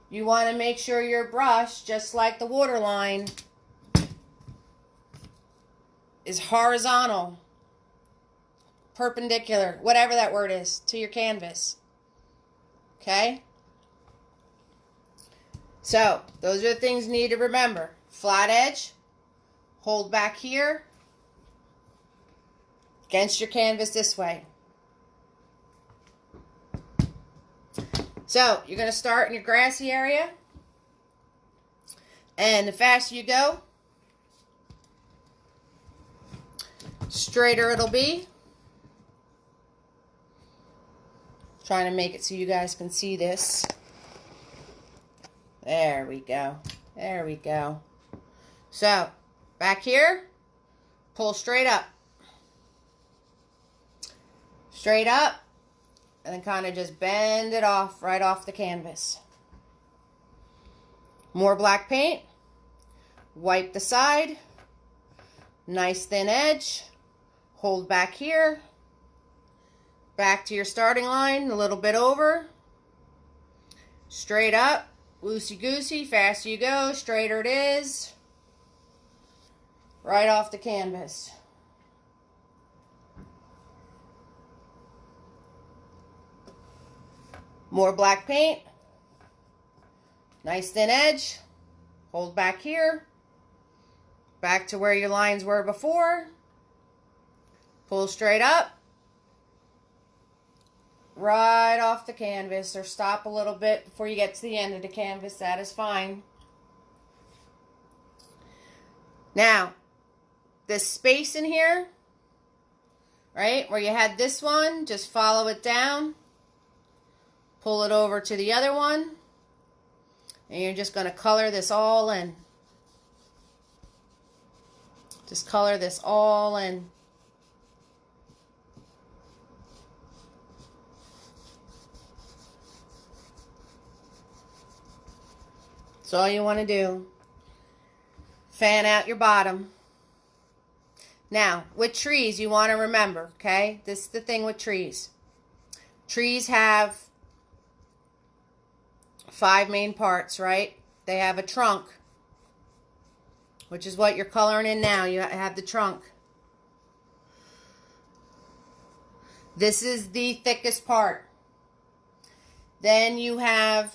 Speaker 2: You want to make sure your brush, just like the water line, is horizontal, perpendicular, whatever that word is, to your canvas. Okay? So, those are the things you need to remember. Flat edge, hold back here, against your canvas this way. So, you're going to start in your grassy area. And the faster you go, straighter it'll be. Trying to make it so you guys can see this. There we go. There we go. So, back here, pull straight up. Straight up. And then kind of just bend it off, right off the canvas. More black paint. Wipe the side. Nice thin edge. Hold back here. Back to your starting line, a little bit over. Straight up. Loosey-goosey. Faster you go, straighter it is. Right off the canvas. More black paint. Nice thin edge. Hold back here. Back to where your lines were before. Pull straight up. Right off the canvas, or stop a little bit before you get to the end of the canvas. That is fine. Now, this space in here, right, where you had this one, just follow it down. Pull it over to the other one. And you're just going to color this all in. Just color this all in. That's all you want to do. Fan out your bottom. Now, with trees, you want to remember, okay? This is the thing with trees. Trees have 5 main parts, right? They have a trunk, which is what you're coloring in now. You have the trunk. This is the thickest part. Then you have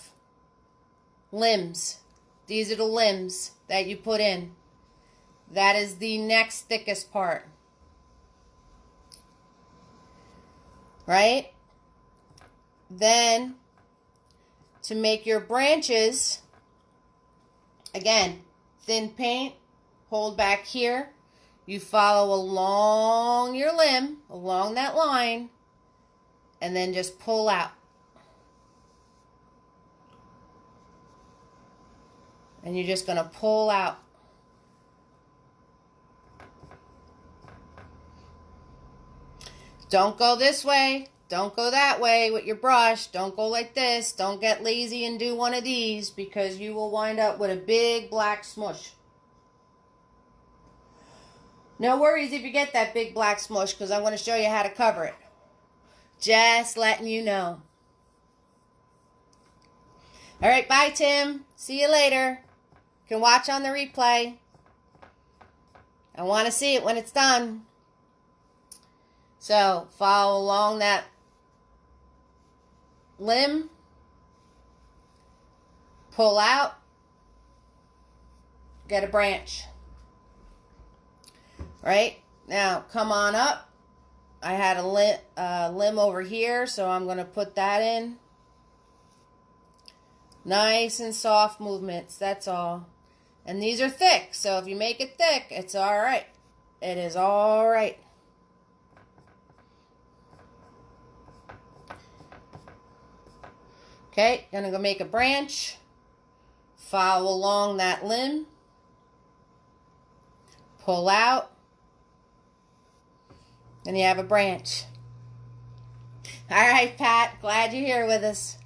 Speaker 2: limbs. These are the limbs that you put in. That is the next thickest part. Right? Then, to make your branches, again, thin paint, hold back here. You follow along your limb, along that line, and then just pull out. And you're just going to pull out. Don't go this way. Don't go that way with your brush. Don't go like this. Don't get lazy and do one of these, because you will wind up with a big black smush. No worries if you get that big black smush, because I'm going to show you how to cover it. Just letting you know. All right, bye, Tim. See you later. You can watch on the replay. I want to see it when it's done. So, follow along that limb, pull out, get a branch. Right? Now, come on up. I had a limb over here, so I'm going to put that in. Nice and soft movements, that's all. And these are thick, so if you make it thick, it's all right. It is all right. Okay, gonna go make a branch. Follow along that limb. Pull out. And you have a branch. All right, Pat, glad you're here with us.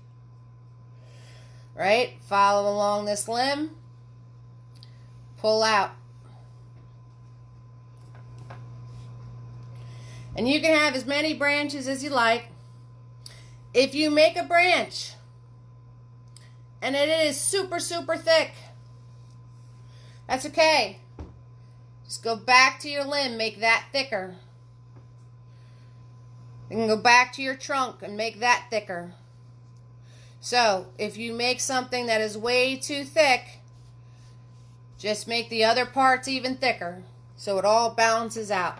Speaker 2: Right, follow along this limb. Pull out. And you can have as many branches as you like. If you make a branch and it is super, super thick, that's okay. Just go back to your limb, make that thicker. You can go back to your trunk and make that thicker. So, if you make something that is way too thick, just make the other parts even thicker so it all balances out.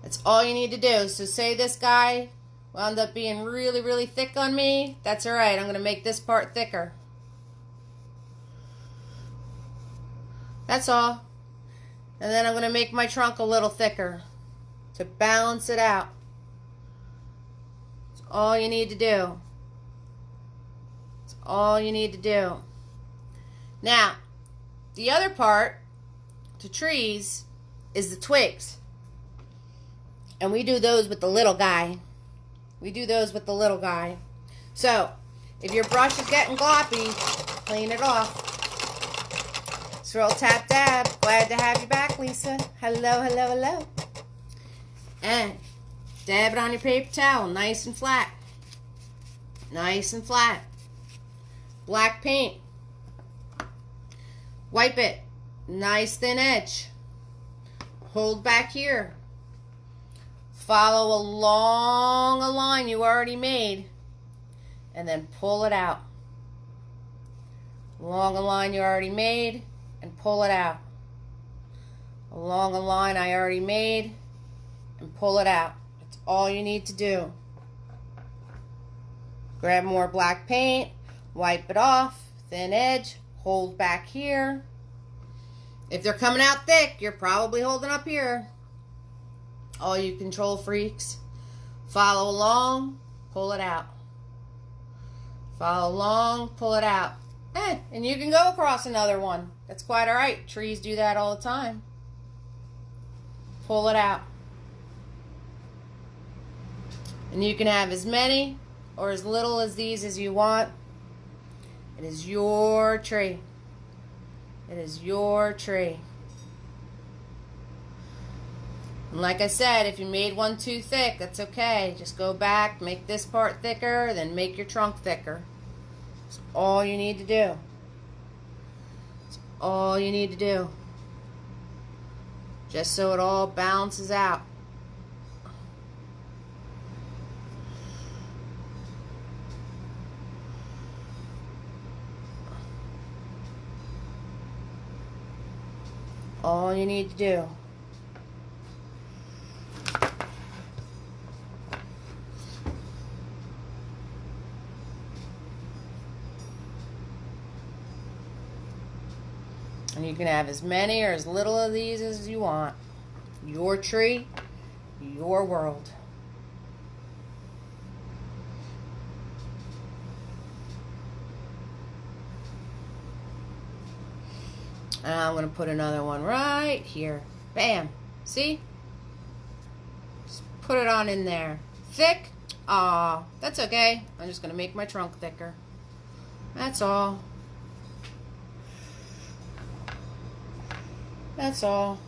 Speaker 2: That's all you need to do. So say this guy wound up being really, really thick on me. That's all right. I'm going to make this part thicker. That's all. And then I'm going to make my trunk a little thicker to balance it out. That's all you need to do. That's all you need to do. Now, the other part to trees is the twigs. And we do those with the little guy. We do those with the little guy. So, if your brush is getting gloppy, clean it off. Swirl, tap, dab. Glad to have you back, Lisa. Hello, hello, hello. And dab it on your paper towel, nice and flat. Nice and flat. Black paint. Wipe it. Nice thin edge. Hold back here. Follow along a line you already made. And then pull it out. Along a line you already made. And pull it out. Along a line I already made. And pull it out. That's all you need to do. Grab more black paint. Wipe it off. Thin edge. Hold back here. If they're coming out thick, you're probably holding up here. All you control freaks, follow along, pull it out. Follow along, pull it out. And you can go across another one. That's quite all right. Trees do that all the time. Pull it out. And you can have as many or as little as these as you want. It is your tree. It is your tree. And like I said, if you made one too thick, that's okay. Just go back, make this part thicker, then make your trunk thicker. That's all you need to do. That's all you need to do. Just so it all balances out. All you need to do. And you can have as many or as little of these as you want. Your tree, your world. And I'm going to put another one right here. Bam. See? Just put it on in there. Thick? Aw, that's okay. I'm just going to make my trunk thicker. That's all. That's all.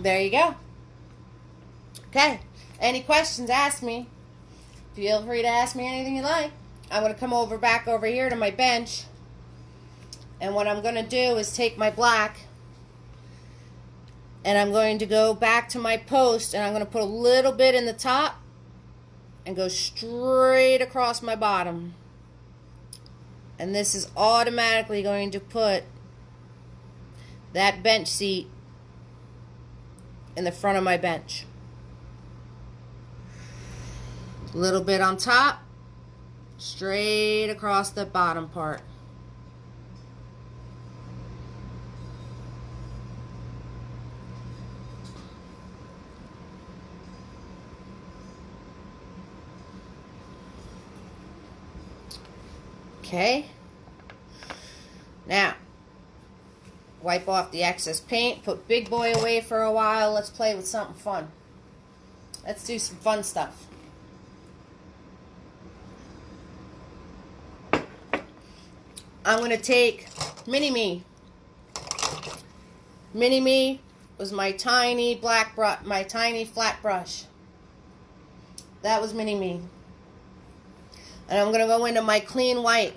Speaker 2: There you go. Okay. Any questions, ask me. Feel free to ask me anything you like. I'm going to come back over here to my bench. And what I'm going to do is take my black and I'm going to go back to my post and I'm going to put a little bit in the top and go straight across my bottom. And this is automatically going to put that bench seat in the front of my bench. A little bit on top, straight across the bottom part. Okay. Now, wipe off the excess paint, put Big Boy away for a while. Let's play with something fun. Let's do some fun stuff. I'm going to take Mini-Me. Mini-Me was my tiny black brush, my tiny flat brush. That was Mini-Me. And I'm going to go into my clean white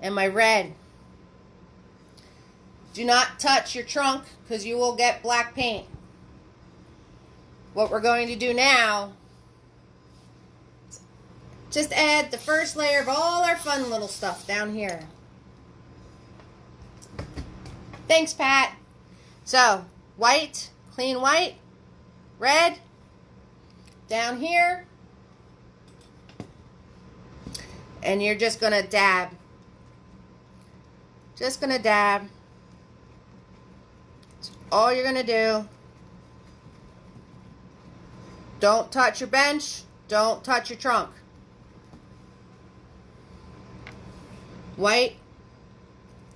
Speaker 2: and my red. Do not touch your trunk because you will get black paint. What we're going to do now, just add the first layer of all our fun little stuff down here. Thanks, Pat. So, white, clean white, red, down here. And you're just going to dab. Just going to dab. That's all you're going to do. Don't touch your bench. Don't touch your trunk. White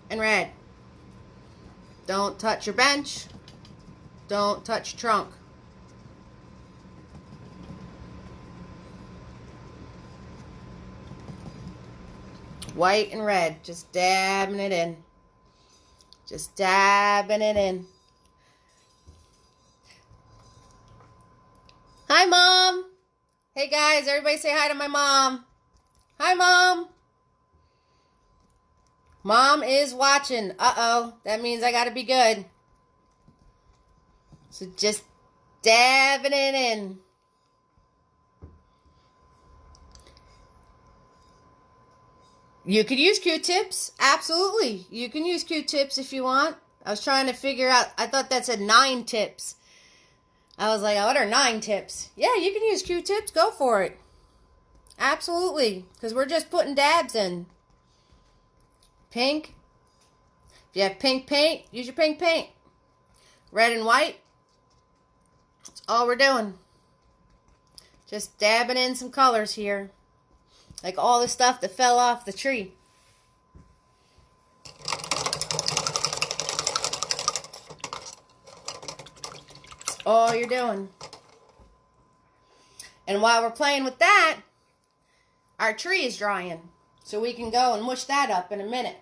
Speaker 2: and red. Don't touch your bench. Don't touch your trunk. White and red. Just dabbing it in. Just dabbing it in. Hi, Mom. Hey, guys. Everybody say hi to my mom. Hi, Mom. Mom is watching. Uh-oh. That means I got to be good. So just dabbing it in. You could use Q-tips. Absolutely. You can use Q-tips if you want. I was trying to figure out. I thought that said 9 tips. I was like, what are 9 tips? Yeah, you can use Q-tips. Go for it. Absolutely. Because we're just putting dabs in. Pink. If you have pink paint, use your pink paint. Red and white. That's all we're doing. Just dabbing in some colors here. Like all the stuff that fell off the tree. That's all you're doing. And while we're playing with that, our tree is drying. So we can go and mush that up in a minute.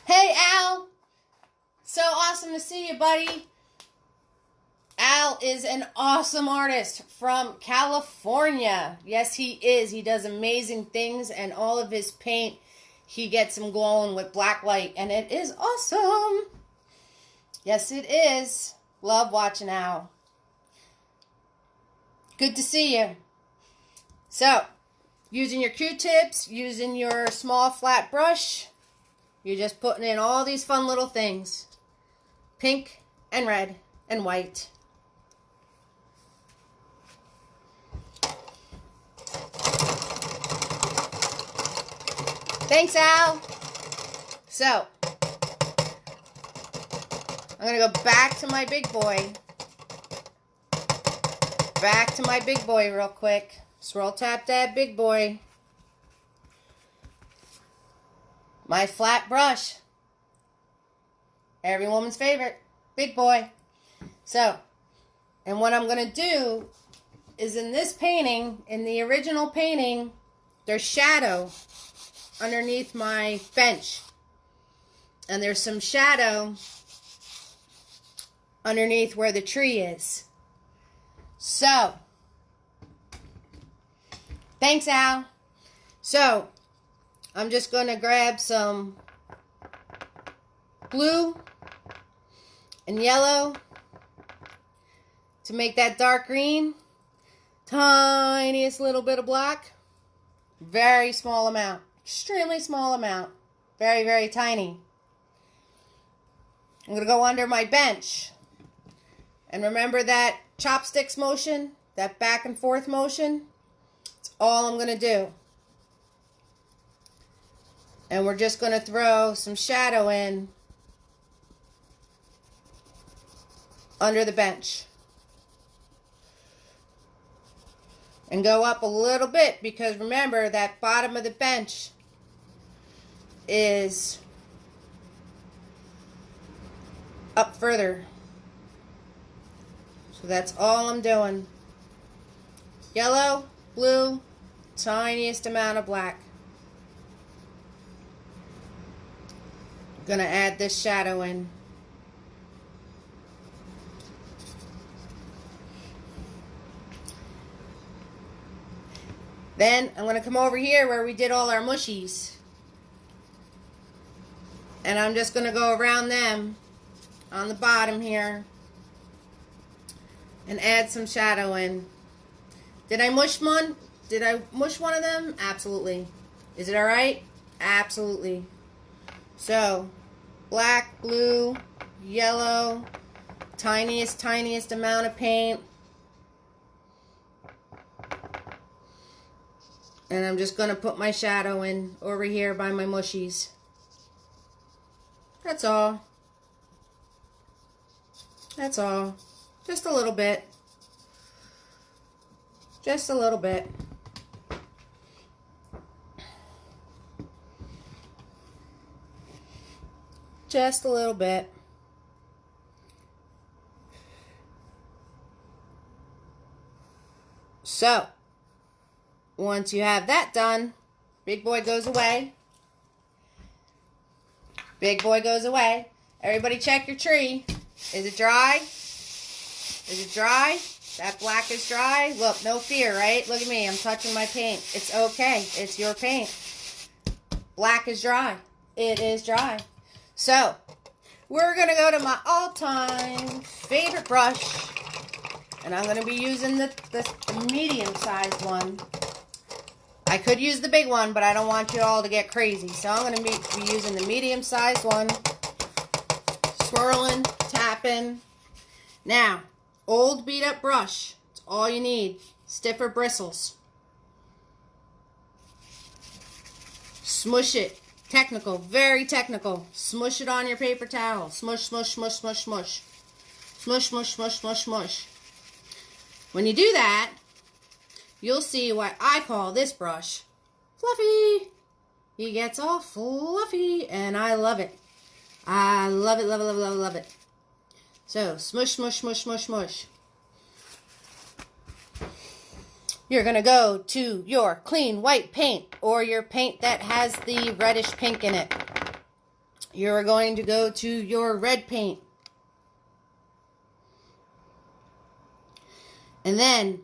Speaker 2: Hey, Al. So awesome to see you, buddy. Al is an awesome artist from California. Yes, he is. He does amazing things, and all of his paint, he gets them glowing with black light, and it is awesome. Yes, it is. Love watching Al. Good to see you. So, using your Q-tips, using your small flat brush, you're just putting in all these fun little things. Pink and red and white. Thanks, Al. So, I'm going to go back to my big boy. Back to my big boy real quick. Swirl tap that big boy. My flat brush. Every woman's favorite. Big boy. So, and what I'm going to do is in this painting, in the original painting, there's shadow underneath my bench. And there's some shadow underneath where the tree is. So, thanks, Al. So, I'm just going to grab some blue and yellow to make that dark green. Tiniest little bit of black. Very small amount. Extremely small amount. Very, very tiny. I'm going to go under my bench. And remember that chopsticks motion? That back and forth motion? That's all I'm going to do. And we're just going to throw some shadow in under the bench. And go up a little bit, because remember that bottom of the bench is up further. So that's all I'm doing. Yellow, blue, tiniest amount of black. I'm going to add this shadow in. Then I'm going to come over here where we did all our mushies. And I'm just going to go around them on the bottom here and add some shadow in. Did I mush one? Did I mush one of them? Absolutely. Is it alright? Absolutely. So, black, blue, yellow, tiniest amount of paint. And I'm just going to put my shadow in over here by my mushies. That's all. That's all. Just a little bit. Just a little bit. Just a little bit. So, once you have that done, big boy goes away. Big boy goes away. Everybody check your tree. Is it dry? Is it dry? That black is dry. Look, no fear, right? Look at me. I'm touching my paint. It's okay. It's your paint. Black is dry. It is dry. So, we're going to go to my all-time favorite brush. And I'm going to be using the medium-sized one. I could use the big one, but I don't want you all to get crazy. So I'm going to be using the medium-sized one. Swirling, tapping. Now, old beat-up brush. It's all you need. Stiffer bristles. Smush it. Technical. Very technical. Smush it on your paper towel. Smush, smush, smush, smush, smush. Smush, smush, smush, smush, smush. When you do that, you'll see what I call this brush Fluffy. He gets all fluffy, and I love it. I love it, love it, love it, love it, love it. So, smush, smush, smush, smush, smush. You're going to go to your clean white paint, or your paint that has the reddish pink in it. You're going to go to your red paint. And then,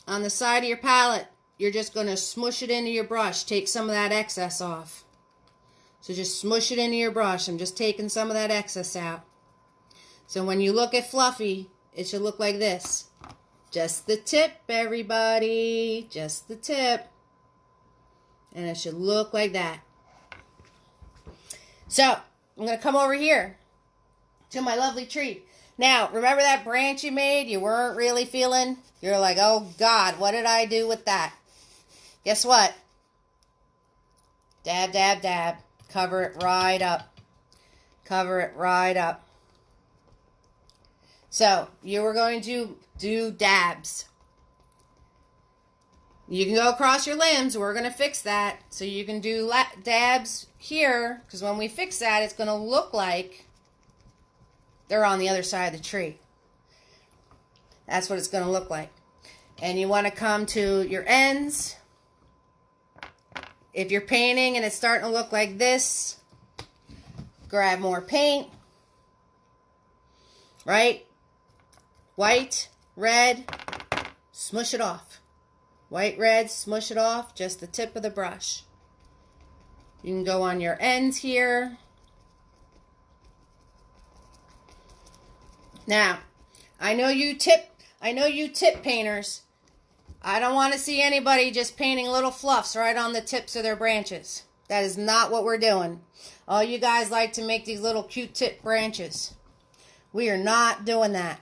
Speaker 2: on the side of your palette, you're just going to smush it into your brush. Take some of that excess off. So just smush it into your brush. I'm just taking some of that excess out. So when you look at Fluffy, it should look like this. Just the tip, everybody. Just the tip. And it should look like that. So, I'm going to come over here to my lovely tree. Now, remember that branch you made you weren't really feeling? You're like, oh God, what did I do with that? Guess what? Dab, dab, dab. Cover it right up. Cover it right up. So, you were going to do dabs. You can go across your limbs. We're going to fix that. So you can do dabs here, because when we fix that, it's going to look like they're on the other side of the tree. That's what it's going to look like. And you want to come to your ends. If you're painting and it's starting to look like this, grab more paint. Right? White. red, smush it off. White, red, smush it off, just the tip of the brush. You can go on your ends here. Now, I know you tip painters. I don't want to see anybody just painting little fluffs right on the tips of their branches. That is not what we're doing. All you guys like to make these little cute tip branches. We are not doing that.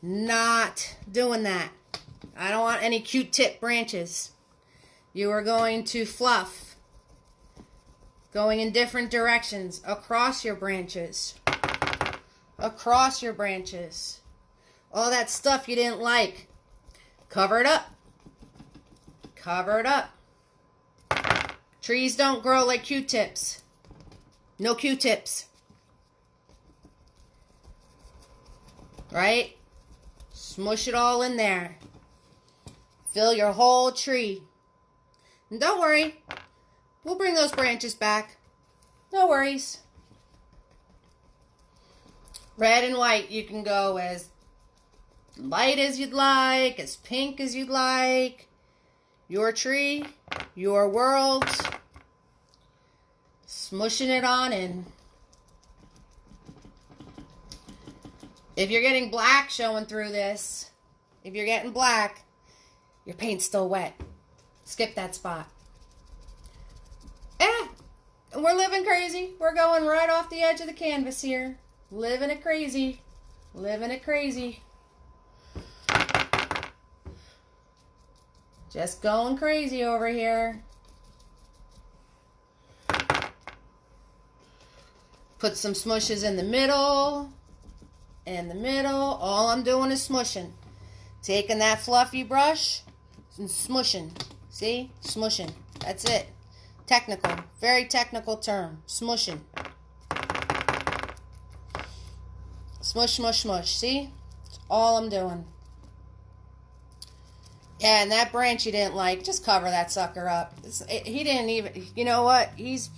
Speaker 2: Not doing that. I don't want any cute tip branches. You are going to fluff. Going in different directions across your branches. Across your branches. All that stuff you didn't like. Cover it up. Cover it up. Trees don't grow like Q-tips. No Q-tips. Right? Smush it all in there. Fill your whole tree. And don't worry. We'll bring those branches back. No worries. Red and white, you can go as light as you'd like, as pink as you'd like. Your tree, your world. Smushing it on in. If you're getting black showing through this, if you're getting black, your paint's still wet. Skip that spot. We're living crazy. We're going right off the edge of the canvas here. Living it crazy. Living it crazy. Just going crazy over here. Put some smushes in the middle. In the middle. All I'm doing is smushing. Taking that fluffy brush and smushing. See? Smushing. That's it. Technical. Very technical term. Smushing. Smush, smush, smush. See? That's all I'm doing. Yeah, and that branch you didn't like, just cover that sucker up. He didn't even, you know what? He's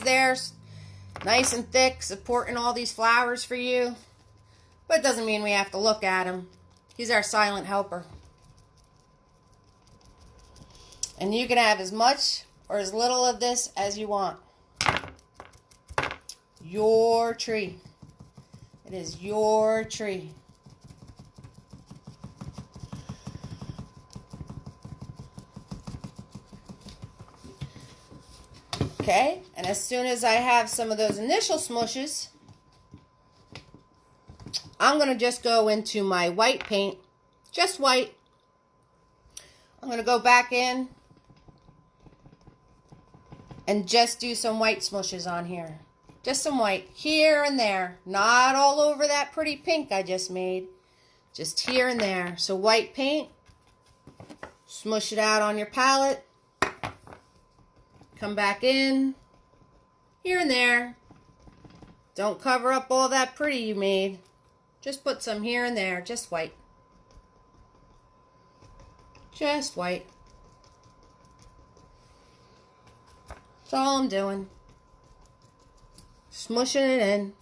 Speaker 2: there, nice and thick, supporting all these flowers for you. But it doesn't mean we have to look at him. He's our silent helper. And you can have as much or as little of this as you want. Your tree. It is your tree. Okay, and as soon as I have some of those initial smushes, I'm going to just go into my white paint, just white. I'm going to go back in and just do some white smushes on here. Just some white here and there, not all over that pretty pink I just made, just here and there. So white paint, smush it out on your palette. Come back in, here and there. Don't cover up all that pretty you made. Just put some here and there, just white. Just white. That's all I'm doing. Smushing it in.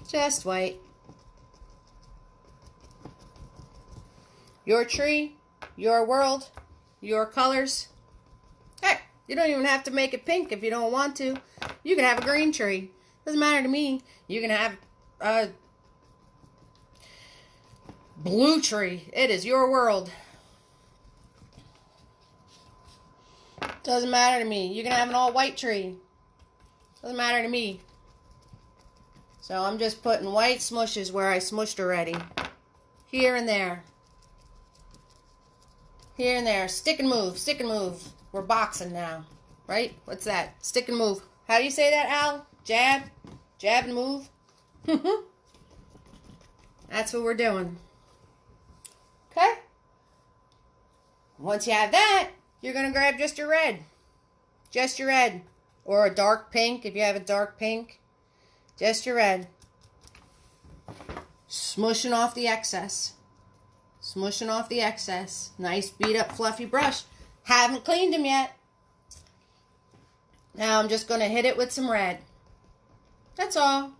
Speaker 2: Just white. Your tree, your world. Your colors. Heck, you don't even have to make it pink if you don't want to. You can have a green tree. Doesn't matter to me. You can have a blue tree. It is your world. Doesn't matter to me. You can have an all white tree. Doesn't matter to me. So I'm just putting white smushes where I smushed already. Here and there. Here and there. Stick and move. Stick and move. We're boxing now. Right? What's that? Stick and move. How do you say that, Al? Jab? Jab and move? That's what we're doing. Okay? Once you have that, you're going to grab just your red. Just your red. Or a dark pink if you have a dark pink. Just your red. Smushing off the excess. Smushing off the excess. Nice beat up fluffy brush. Haven't cleaned them yet. Now I'm just going to hit it with some red. That's all.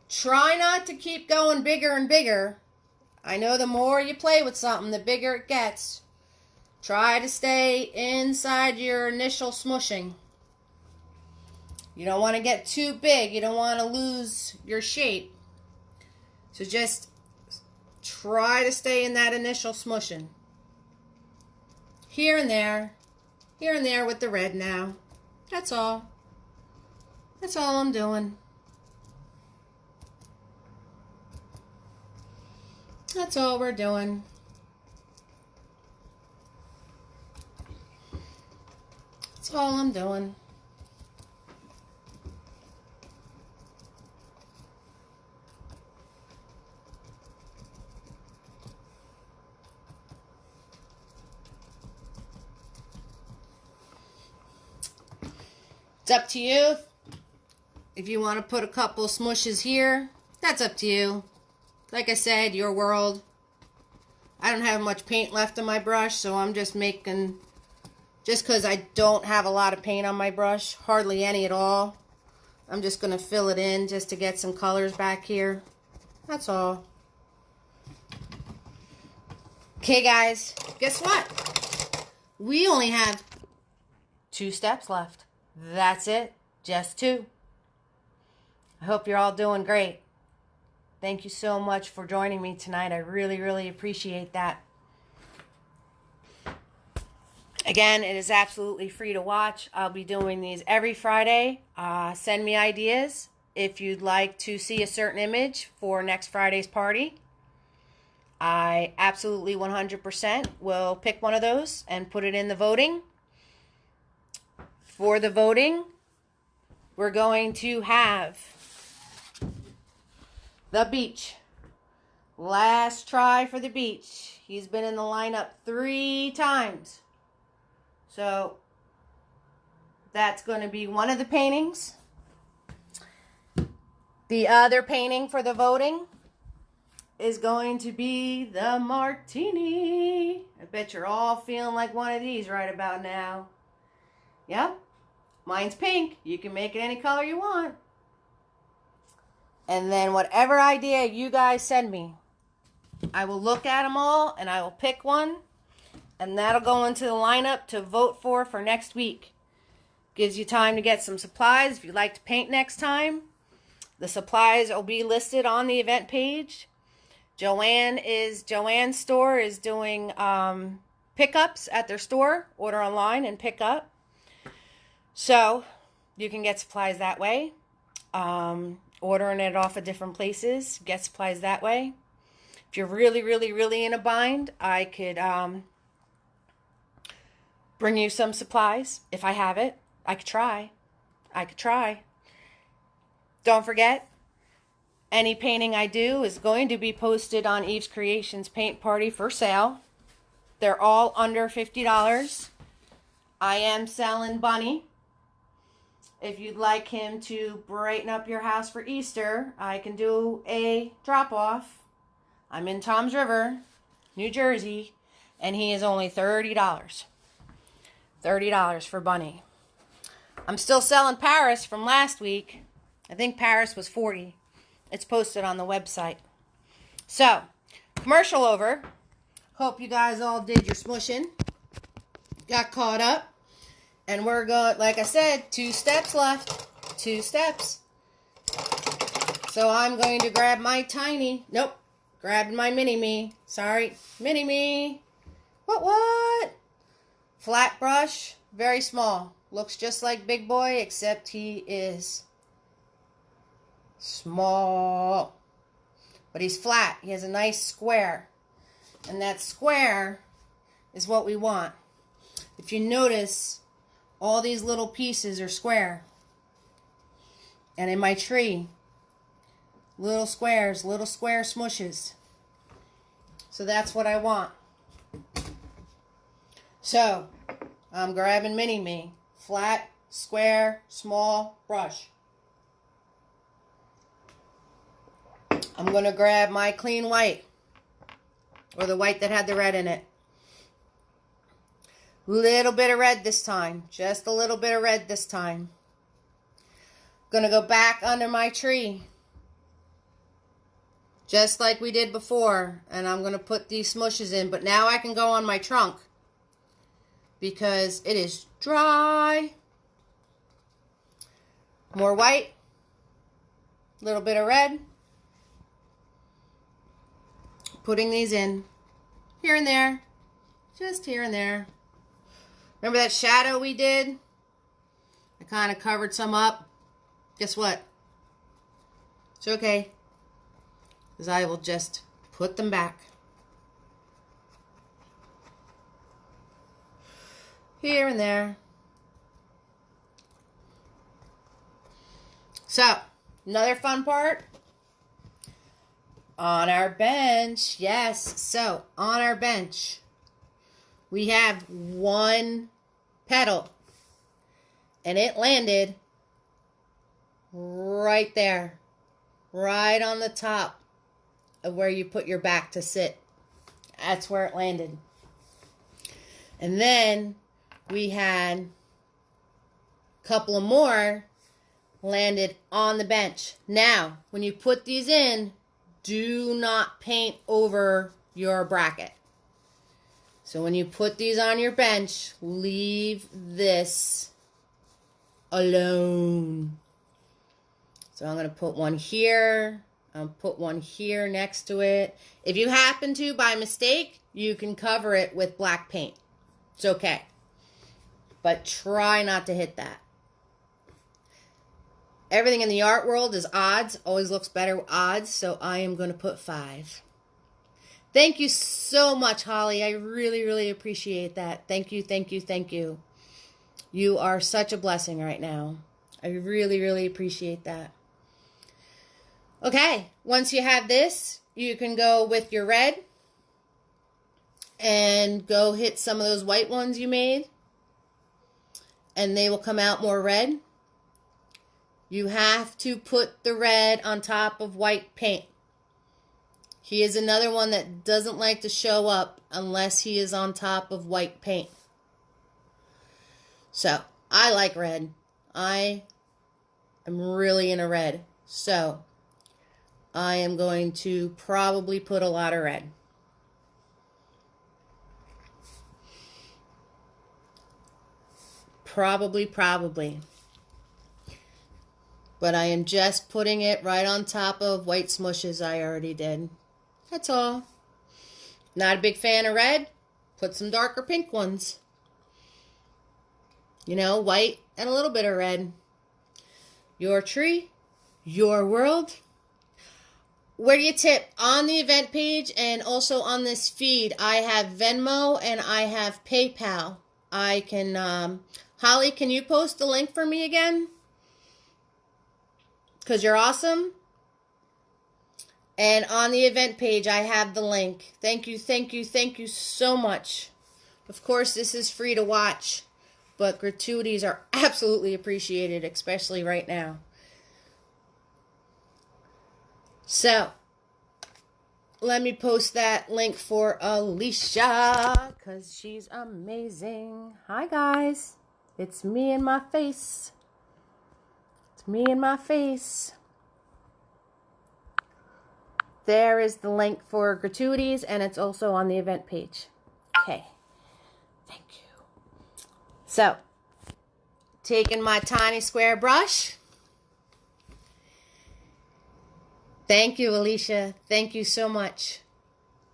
Speaker 2: Try not to keep going bigger and bigger. I know the more you play with something, the bigger it gets. Try to stay inside your initial smushing. You don't want to get too big. You don't want to lose your shape. So just try to stay in that initial smushing. Here and there with the red now. That's all. That's all I'm doing. That's all we're doing. That's all I'm doing. It's up to you. If you want to put a couple smushes here, that's up to you. Like I said, your world. I don't have much paint left on my brush, so I'm just making, just because I don't have a lot of paint on my brush, hardly any at all, I'm just going to fill it in just to get some colors back here. That's all. Okay, guys, guess what? We only have 2 steps left. That's it. Just 2. I hope you're all doing great. Thank you so much for joining me tonight. I really, really appreciate that. Again, it is absolutely free to watch. I'll be doing these every Friday. Send me ideas if you'd like to see a certain image for next Friday's party. I absolutely 100% will pick one of those and put it in the voting. For the voting, we're going to have the beach. Last try for the beach. He's been in the lineup 3 times. So that's going to be one of the paintings. The other painting for the voting is going to be the martini. I bet you're all feeling like one of these right about now. Yep. Mine's pink. You can make it any color you want. And then whatever idea you guys send me, I will look at them all and I will pick one. And that'll go into the lineup to vote for next week. Gives you time to get some supplies if you'd like to paint next time. The supplies will be listed on the event page. Joanne's store is doing pickups at their store. Order online and pick up. So you can get supplies that way. Ordering it off of different places, get supplies that way. If you're really, really, really in a bind, I could bring you some supplies if I have it. I could try. Don't forget, any painting I do is going to be posted on Eve's Creations Paint Party for sale. They're all under $50. I am selling Bunny. If you'd like him to brighten up your house for Easter, I can do a drop-off. I'm in Toms River, New Jersey, and he is only $30. $30 for Bunny. I'm still selling Paris from last week. I think Paris was $40. It's posted on the website. So, commercial over. Hope you guys all did your smushing. Got caught up. And we're going, like I said, 2 steps left. 2 steps. So I'm going to grab my grabbed my mini-me. Sorry, mini-me. What? Flat brush, very small. Looks just like Big Boy, except he is small. But he's flat. He has a nice square. And that square is what we want. If you notice, all these little pieces are square. And in my tree, little squares, little square smushes. So that's what I want. So, I'm grabbing mini-me. Flat, square, small brush. I'm going to grab my clean white. Or the white that had the red in it. Little bit of red this time. Just a little bit of red this time. Gonna go back under my tree. just like we did before. And I'm going to put these smushes in. But now I can go on my trunk because it is dry. More white. A little bit of red. Putting these in here and there. Just here and there. Remember that shadow we did? I kind of covered some up. Guess what? It's okay. Because I will just put them back. Here and there. So, another fun part. On our bench. Yes. So, on our bench, we have one petal. And it landed right there. Right on the top of where you put your back to sit. That's where it landed. And then we had a couple of more landed on the bench. Now, when you put these in, do not paint over your bracket. So when you put these on your bench, leave this alone. So I'm going to put one here. I'll put one here next to it. If you happen to, by mistake, you can cover it with black paint. It's okay. But try not to hit that. Everything in the art world is odds. Always looks better with odds. So I am going to put 5. Thank you so much, Holly. I really, really appreciate that. Thank you, thank you, thank you. You are such a blessing right now. I really, really appreciate that. Okay, once you have this, you can go with your red and go hit some of those white ones you made. And they will come out more red. You have to put the red on top of white paint. He is another one that doesn't like to show up unless he is on top of white paint. So, I like red. I am really in a red. So, I am going to probably put a lot of red. Probably. But I am just putting it right on top of white smushes I already did. That's all. Not a big fan of red? Put some darker pink ones. You know, white and a little bit of red. Your tree, your world. Where do you tip? On the event page and also on this feed, I have Venmo and I have PayPal. I can, Holly, can you post the link for me again? Because you're awesome. And on the event page, I have the link. Thank you so much. Of course, this is free to watch, but gratuities are absolutely appreciated, especially right now. So, let me post that link for Alicia, because she's amazing. Hi, guys. It's me and my face. It's me and my face. There is the link for gratuities, and it's also on the event page. Okay. Thank you. So, taking my tiny square brush. Thank you, Alicia. Thank you so much.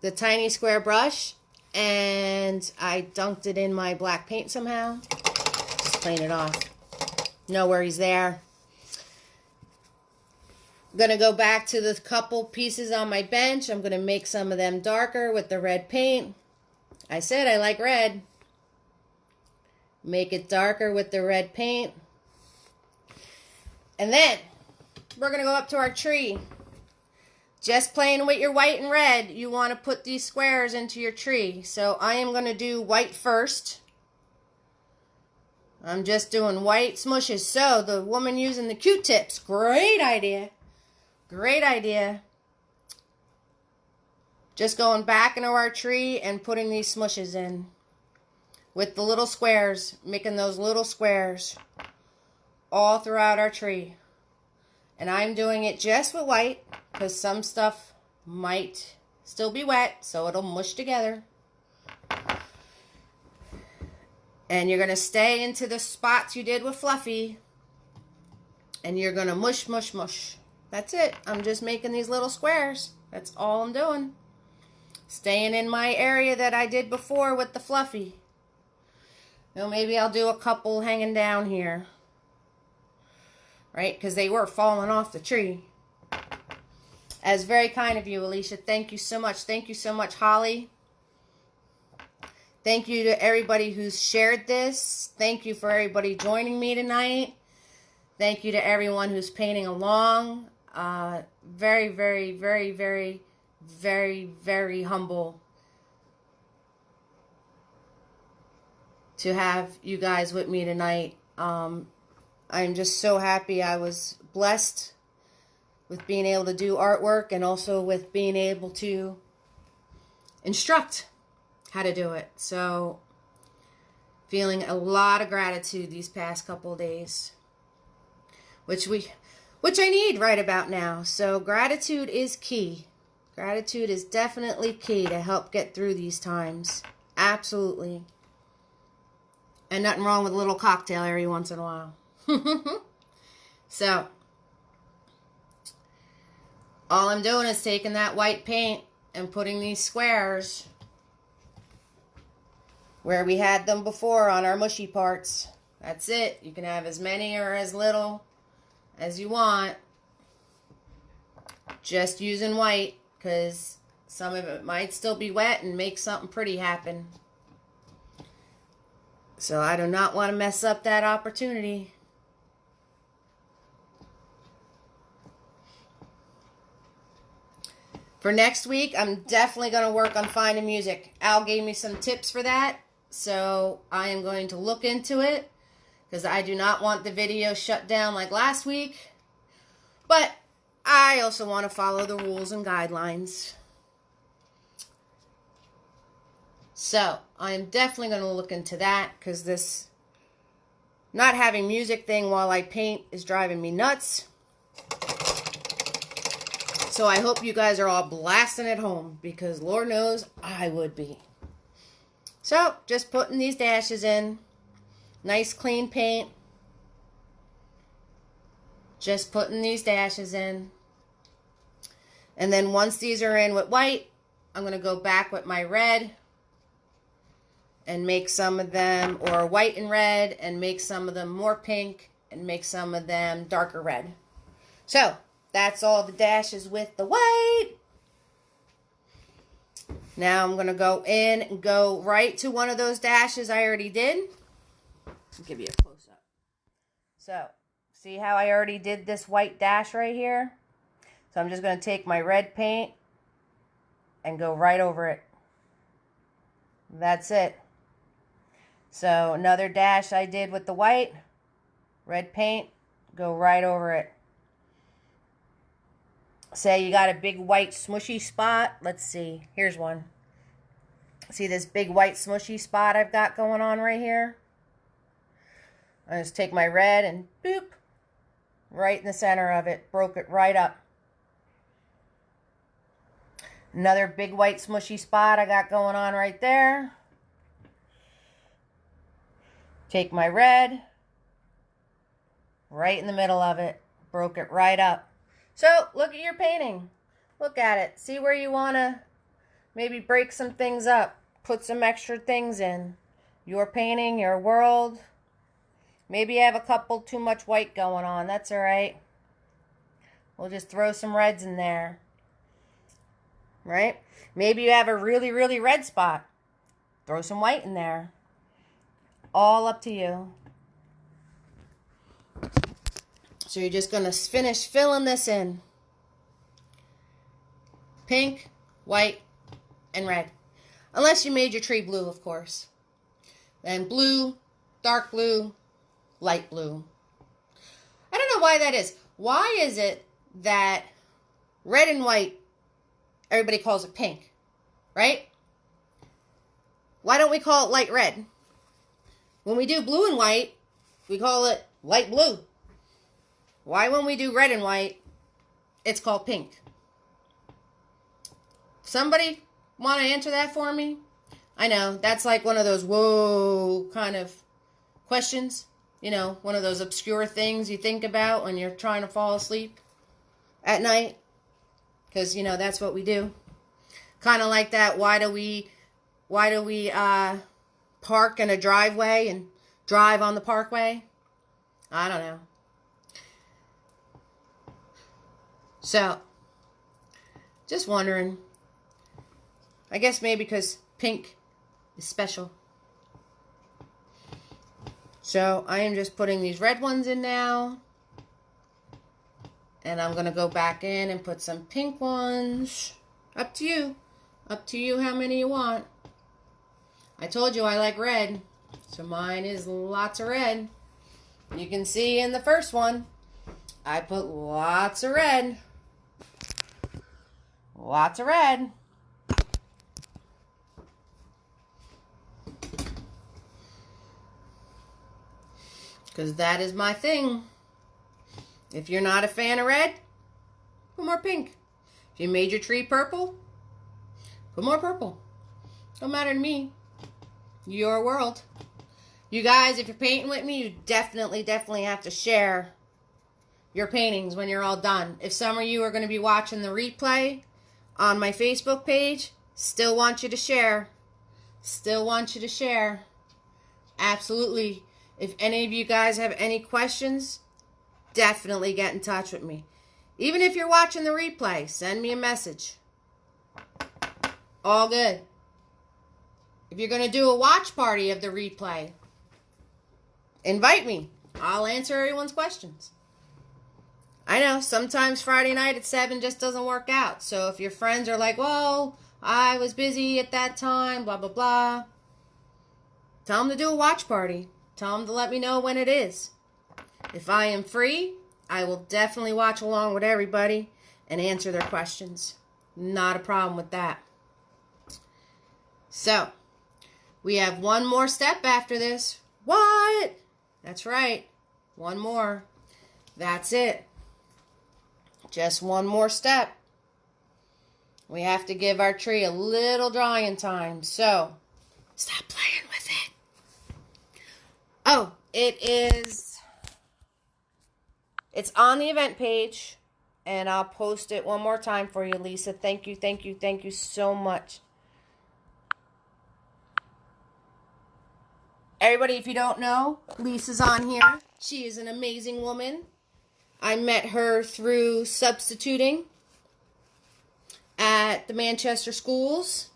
Speaker 2: The tiny square brush, and I dunked it in my black paint somehow. Just clean it off. No worries there. I'm going to go back to the couple pieces on my bench. I'm going to make some of them darker with the red paint. I said I like red. Make it darker with the red paint. And then we're going to go up to our tree. Just playing with your white and red, you want to put these squares into your tree. So I am going to do white first. I'm just doing white smushes. So the woman using the Q-tips, great idea. Great idea. Just going back into our tree and putting these smushes in. With the little squares, making those little squares all throughout our tree. And I'm doing it just with white, because some stuff might still be wet, so it'll mush together. And you're going to stay into the spots you did with Fluffy. And you're going to mush, mush, mush. That's it. I'm just making these little squares. That's all I'm doing. Staying in my area that I did before with the Fluffy. Well, maybe I'll do a couple hanging down here. Right? Because they were falling off the tree. As very kind of you, Alicia. Thank you so much. Thank you so much, Holly. Thank you to everybody who's shared this. Thank you for everybody joining me tonight. Thank you to everyone who's painting along. Very, very, very, very, very, very humble to have you guys with me tonight. I'm just so happy. I was blessed with being able to do artwork and also with being able to instruct how to do it. So, feeling a lot of gratitude these past couple of days, which I need right about now. So, gratitude is key. Gratitude is definitely key to help get through these times. Absolutely. And nothing wrong with a little cocktail every once in a while. So, all I'm doing is taking that white paint and putting these squares where we had them before on our mushy parts. That's it. You can have as many or as little as you want. Just using white, because some of it might still be wet and make something pretty happen. So I do not want to mess up that opportunity. For next week, I'm definitely going to work on finding music. Al gave me some tips for that. So I am going to look into it, because I do not want the video shut down like last week. But I also want to follow the rules and guidelines. So I am definitely going to look into that, because this not having music thing while I paint is driving me nuts. So I hope you guys are all blasting at home, because Lord knows I would be. So, just putting these dashes in. Nice clean paint. Just putting these dashes in. And then once these are in with white, I'm going to go back with my red and make some of them, or white and red, and make some of them more pink, and make some of them darker red. So, that's all the dashes with the white. Now I'm going to go in and go right to one of those dashes I already did. I'll give you a close-up. So, see how I already did this white dash right here? So I'm just going to take my red paint and go right over it. That's it. So another dash I did with the white, red paint, go right over it. Say you got a big white smushy spot. Let's see. Here's one. See this big white smushy spot I've got going on right here? I just take my red and boop, right in the center of it. Broke it right up. Another big white smushy spot I got going on right there. Take my red, right in the middle of it. Broke it right up. So, look at your painting. Look at it. See where you want to maybe break some things up. Put some extra things in. Your painting, your world. Maybe you have a couple too much white going on. That's all right. We'll just throw some reds in there. Right? Maybe you have a really, really red spot. Throw some white in there. All up to you. So you're just going to finish filling this in. Pink, white, and red. Unless you made your tree blue, of course. Then blue, dark blue, light blue. I don't know why that is. Why is it that red and white, everybody calls it pink, right? Why don't we call it light red? When we do blue and white, we call it light blue. Why when we do red and white, it's called pink? Somebody want to answer that for me? I know, that's like one of those whoa kind of questions. You know, one of those obscure things you think about when you're trying to fall asleep at night. Because, you know, that's what we do. Kind of like that, why do we park in a driveway and drive on the parkway? I don't know. So, just wondering. I guess maybe because pink is special. So, I am just putting these red ones in now. And I'm going to go back in and put some pink ones. Up to you. Up to you how many you want. I told you I like red. So mine is lots of red. You can see in the first one, I put lots of red. Lots of red. Because that is my thing. If you're not a fan of red, put more pink. If you made your tree purple, put more purple. Don't matter to me. Your world. You guys, if you're painting with me, you definitely have to share your paintings when you're all done. If some of you are going to be watching the replay on my Facebook page, still want you to share. Still want you to share. Absolutely. If any of you guys have any questions, definitely get in touch with me. Even if you're watching the replay, send me a message. All good. If you're going to do a watch party of the replay, invite me. I'll answer everyone's questions. I know, sometimes Friday night at 7 just doesn't work out. So if your friends are like, well, I was busy at that time, blah, blah, blah. Tell them to do a watch party. Tell them to let me know when it is. If I am free, I will definitely watch along with everybody and answer their questions. Not a problem with that. So, we have one more step after this. What? That's right. One more. That's it. Just one more step. We have to give our tree a little drying time. So, stop playing with it. Oh, it's on the event page, and I'll post it one more time for you, Lisa. Thank you so much. Everybody, if you don't know, Lisa's on here. She is an amazing woman. I met her through substituting at the Manchester schools.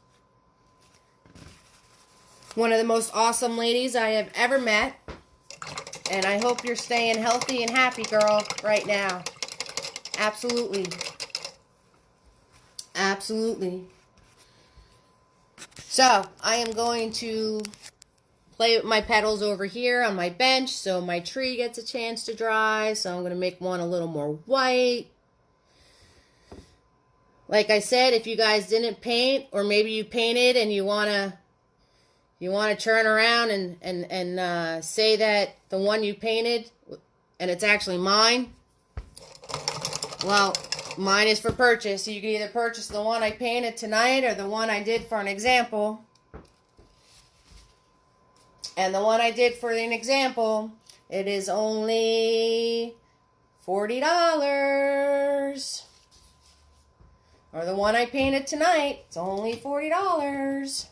Speaker 2: One of the most awesome ladies I have ever met. And I hope you're staying healthy and happy, girl, right now. Absolutely. Absolutely. So, I am going to play with my petals over here on my bench so my tree gets a chance to dry. So I'm going to make one a little more white. Like I said, if you guys didn't paint, or maybe you painted and you want to turn around and say that the one you painted, and it's actually mine, well, mine is for purchase. So you can either purchase the one I painted tonight or the one I did for an example. And the one I did for an example, it is only $40. Or the one I painted tonight, it's only $40.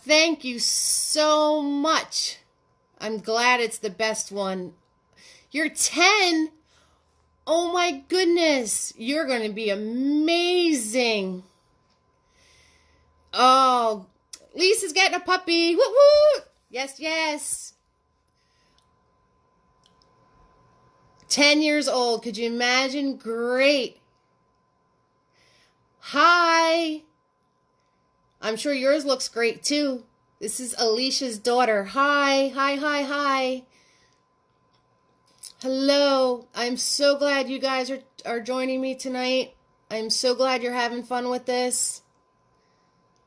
Speaker 2: Thank you so much. I'm glad it's the best one. You're 10. Oh my goodness. You're going to be amazing. Oh, Lisa's getting a puppy. Woo woo. Yes, yes. 10 years old. Could you imagine? Great. Hi. I'm sure yours looks great too. This is Alicia's daughter. Hi, hi, hi, hi. Hello. I'm so glad you guys are joining me tonight. I'm so glad you're having fun with this.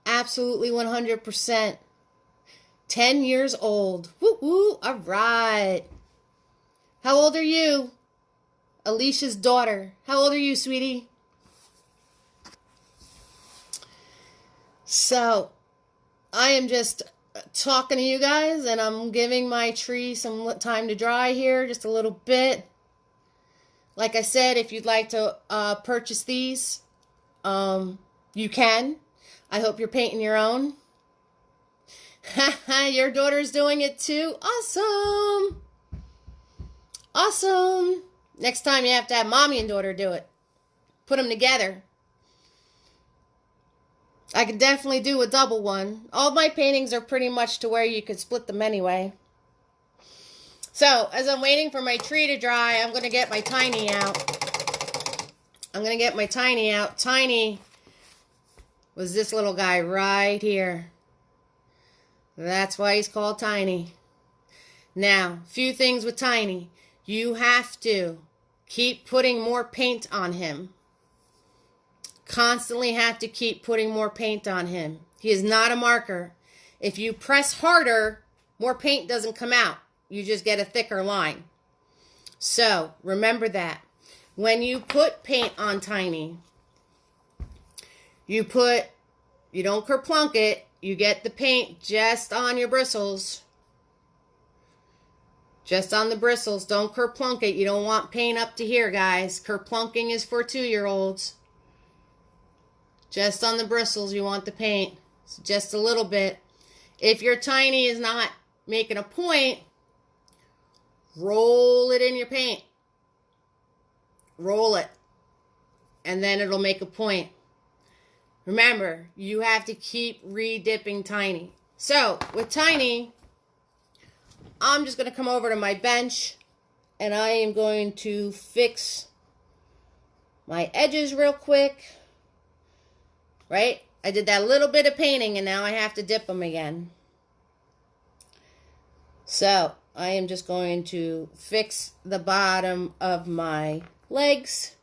Speaker 2: Absolutely 100%. 10 years old. Woo woo. All right. How old are you? Alicia's daughter. How old are you, sweetie? So I am just talking to you guys, and I'm giving my tree some time to dry here, just a little bit. Like I said, if you'd like to purchase these, you can. I hope you're painting your own. Your daughter's doing it too. Awesome. Awesome. Next time you have to have mommy and daughter do it. Put them together. I could definitely do a double one. All my paintings are pretty much to where you could split them anyway. So, as I'm waiting for my tree to dry, I'm going to get my Tiny out. Tiny was this little guy right here. That's why he's called Tiny. Now, few things with Tiny. You have to keep putting more paint on him. Constantly have to keep putting more paint on him. He is not a marker. If you press harder, more paint doesn't come out. You just get a thicker line. So, remember that. When you put paint on Tiny, you don't kerplunk it. You get the paint just on your bristles. Just on the bristles. Don't kerplunk it. You don't want paint up to here, guys. Kerplunking is for 2-year-olds. Just on the bristles, you want the paint. So just a little bit. If your Tiny is not making a point, roll it in your paint. Roll it. And then it'll make a point. Remember, you have to keep re-dipping Tiny. So, with Tiny, I'm just going to come over to my bench, and I am going to fix my edges real quick. Right? I did that little bit of painting, and now I have to dip them again. So, I am just going to fix the bottom of my legs.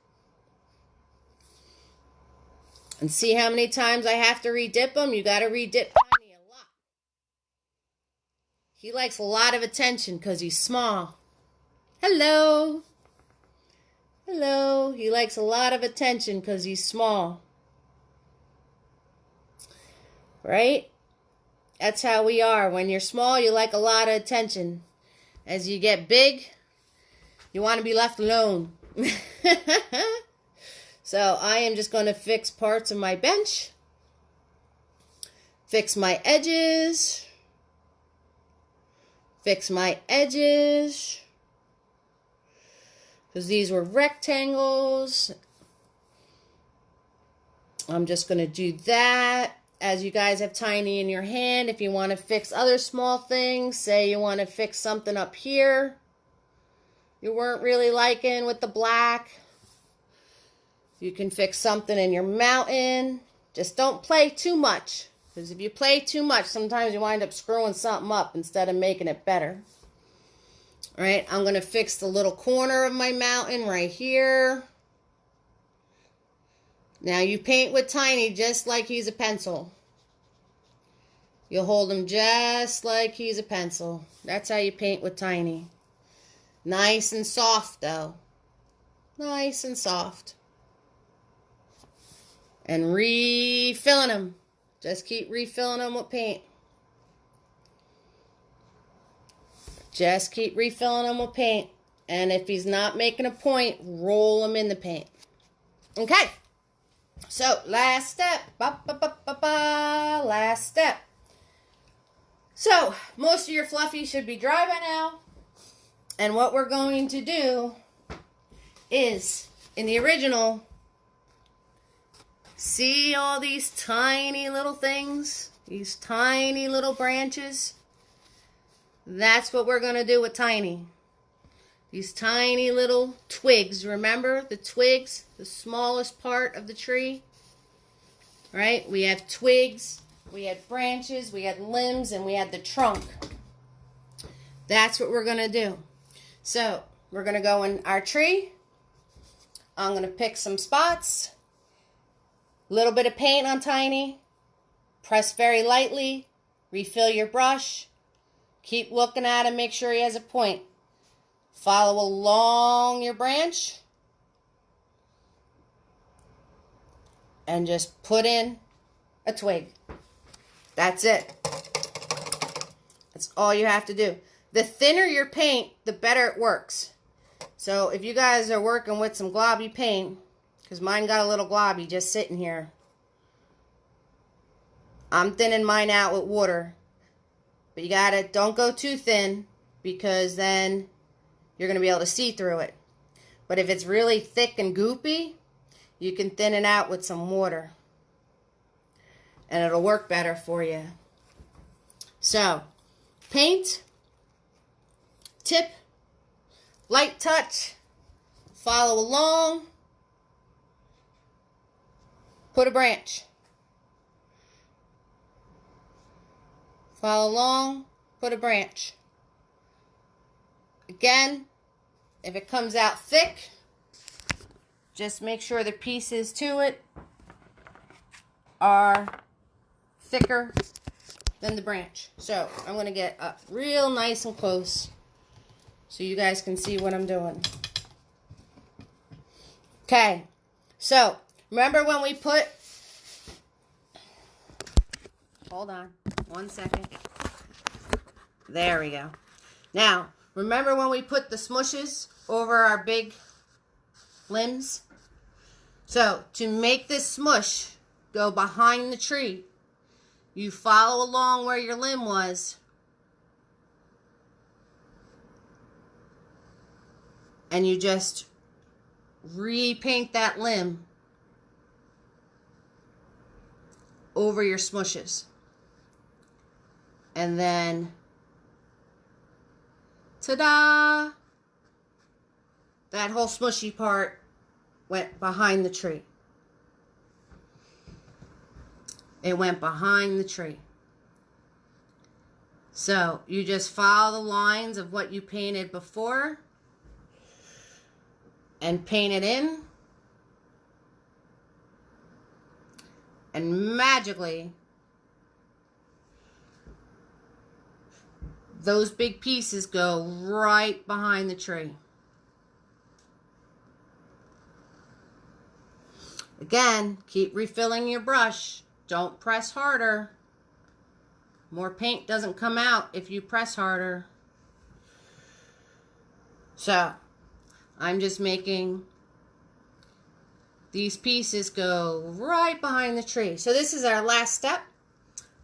Speaker 2: And see how many times I have to re-dip them? You got to re-dip Tiny a lot. He likes a lot of attention because he's small. Hello. Hello. He likes a lot of attention because he's small. Right? That's how we are. When you're small, you like a lot of attention. As you get big, you want to be left alone. So I am just going to fix parts of my bench. Fix my edges. Fix my edges. Because these were rectangles. I'm just going to do that. As you guys have Tiny in your hand, if you want to fix other small things, say you want to fix something up here you weren't really liking with the black, you can fix something in your mountain. Just don't play too much, because if you play too much, sometimes you wind up screwing something up instead of making it better. All right, I'm going to fix the little corner of my mountain right here. Now you paint with Tiny just like he's a pencil. You'll hold him just like he's a pencil. That's how you paint with Tiny. Nice and soft though. Nice and soft. And refilling him. Just keep refilling him with paint. Just keep refilling him with paint. And if he's not making a point, roll him in the paint. Okay. So, last step. Last step. So, most of your fluffies should be dry by now. And what we're going to do is, in the original, see all these tiny little things? These tiny little branches? That's what we're going to do with Tiny. These tiny little twigs. Remember the twigs? The smallest part of the tree? Right? We have twigs, we had branches, we had limbs, and we had the trunk. That's what we're going to do. So, we're going to go in our tree. I'm going to pick some spots. Little bit of paint on Tiny. Press very lightly. Refill your brush. Keep looking at him, make sure he has a point. Follow along your branch. And just put in a twig. That's it. That's all you have to do. The thinner your paint, the better it works. So if you guys are working with some globby paint, because mine got a little globby just sitting here, I'm thinning mine out with water. But you gotta, don't go too thin, because then you're gonna be able to see through it. But if it's really thick and goopy, you can thin it out with some water. And it'll work better for you. So, paint, tip, light touch, follow along, put a branch. Follow along, put a branch. Again, if it comes out thick, just make sure the pieces to it are thicker than the branch. So I'm going to get up real nice and close so you guys can see what I'm doing. Okay, so remember when we put, hold on 1 second. There we go. Now, remember when we put the smushes over our big limbs? So, to make this smush go behind the tree, you follow along where your limb was, and you just repaint that limb over your smushes. And then, ta-da! That whole smushy part went behind the tree. It went behind the tree. So, you just follow the lines of what you painted before and paint it in. And magically, those big pieces go right behind the tree. Again, keep refilling your brush. Don't press harder. More paint doesn't come out if you press harder. So, I'm just making these pieces go right behind the tree. So this is our last step.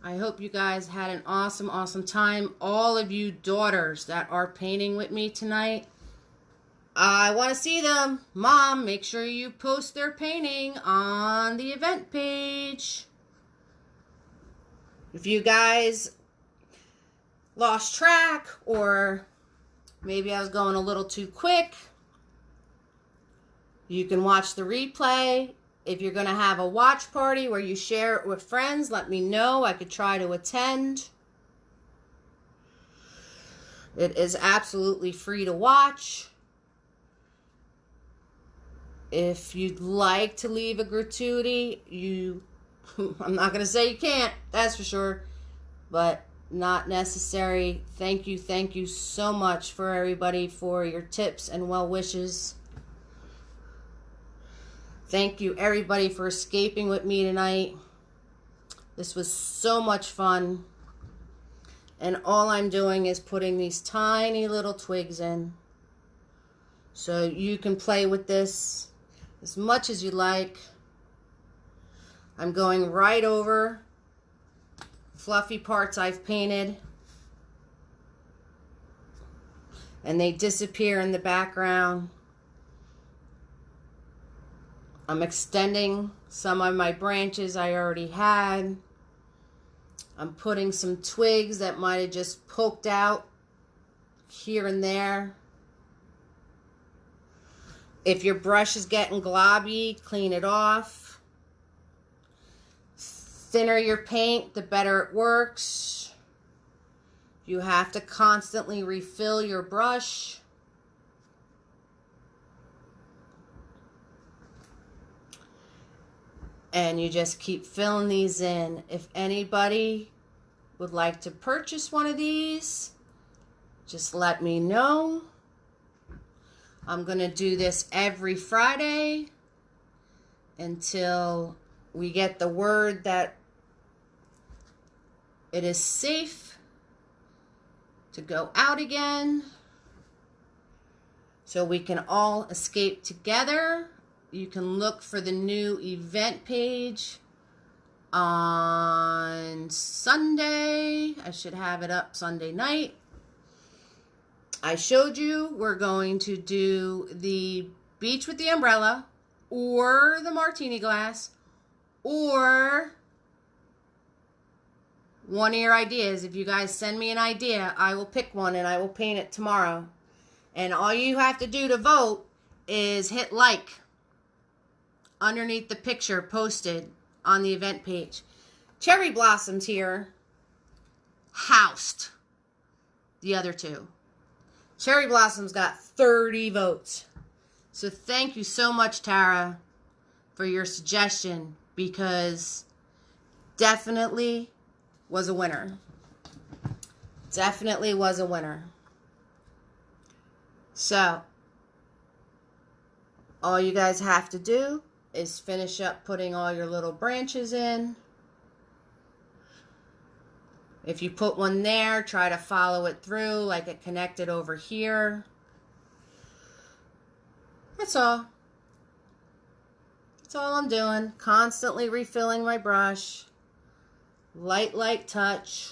Speaker 2: I hope you guys had an awesome, awesome time. All of you daughters that are painting with me tonight, I want to see them. Mom, make sure you post their painting on the event page. If you guys lost track, or maybe I was going a little too quick, you can watch the replay. If you're going to have a watch party where you share it with friends, let me know. I could try to attend. It is absolutely free to watch. If you'd like to leave a gratuity, I'm not going to say you can't, that's for sure, but not necessary. Thank you so much for everybody for your tips and well wishes. Thank you everybody for escaping with me tonight. This was so much fun. And all I'm doing is putting these tiny little twigs in. So you can play with this as much as you like. I'm going right over fluffy parts I've painted. And they disappear in the background. I'm extending some of my branches I already had. I'm putting some twigs that might have just poked out here and there. If your brush is getting globby, clean it off. Thinner your paint, the better it works. You have to constantly refill your brush. And you just keep filling these in. If anybody would like to purchase one of these, just let me know. I'm going to do this every Friday until we get the word that it is safe to go out again, so we can all escape together. You can look for the new event page on Sunday. I should have it up Sunday night. I showed you we're going to do the beach with the umbrella, or the martini glass, or one of your ideas. If you guys send me an idea, I will pick one and I will paint it tomorrow. And all you have to do to vote is hit like underneath the picture posted on the event page. Cherry Blossoms here housed the other two. Cherry Blossoms got 30 votes. So thank you so much, Tara, for your suggestion, because definitely was a winner. Definitely was a winner. So, all you guys have to do is finish up putting all your little branches in. If you put one there, try to follow it through like it connected over here. That's all. That's all I'm doing. Constantly refilling my brush. Light touch.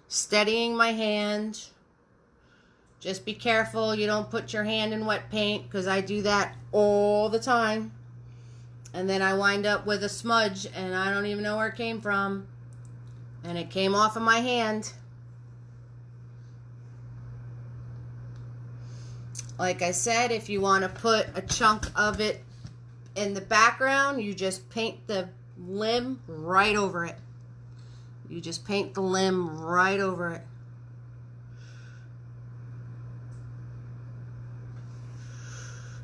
Speaker 2: Steadying my hand. Just be careful you don't put your hand in wet paint, because I do that all the time. And then I wind up with a smudge and I don't even know where it came from. And it came off of my hand. Like I said, if you want to put a chunk of it in the background, you just paint the limb right over it. You just paint the limb right over it.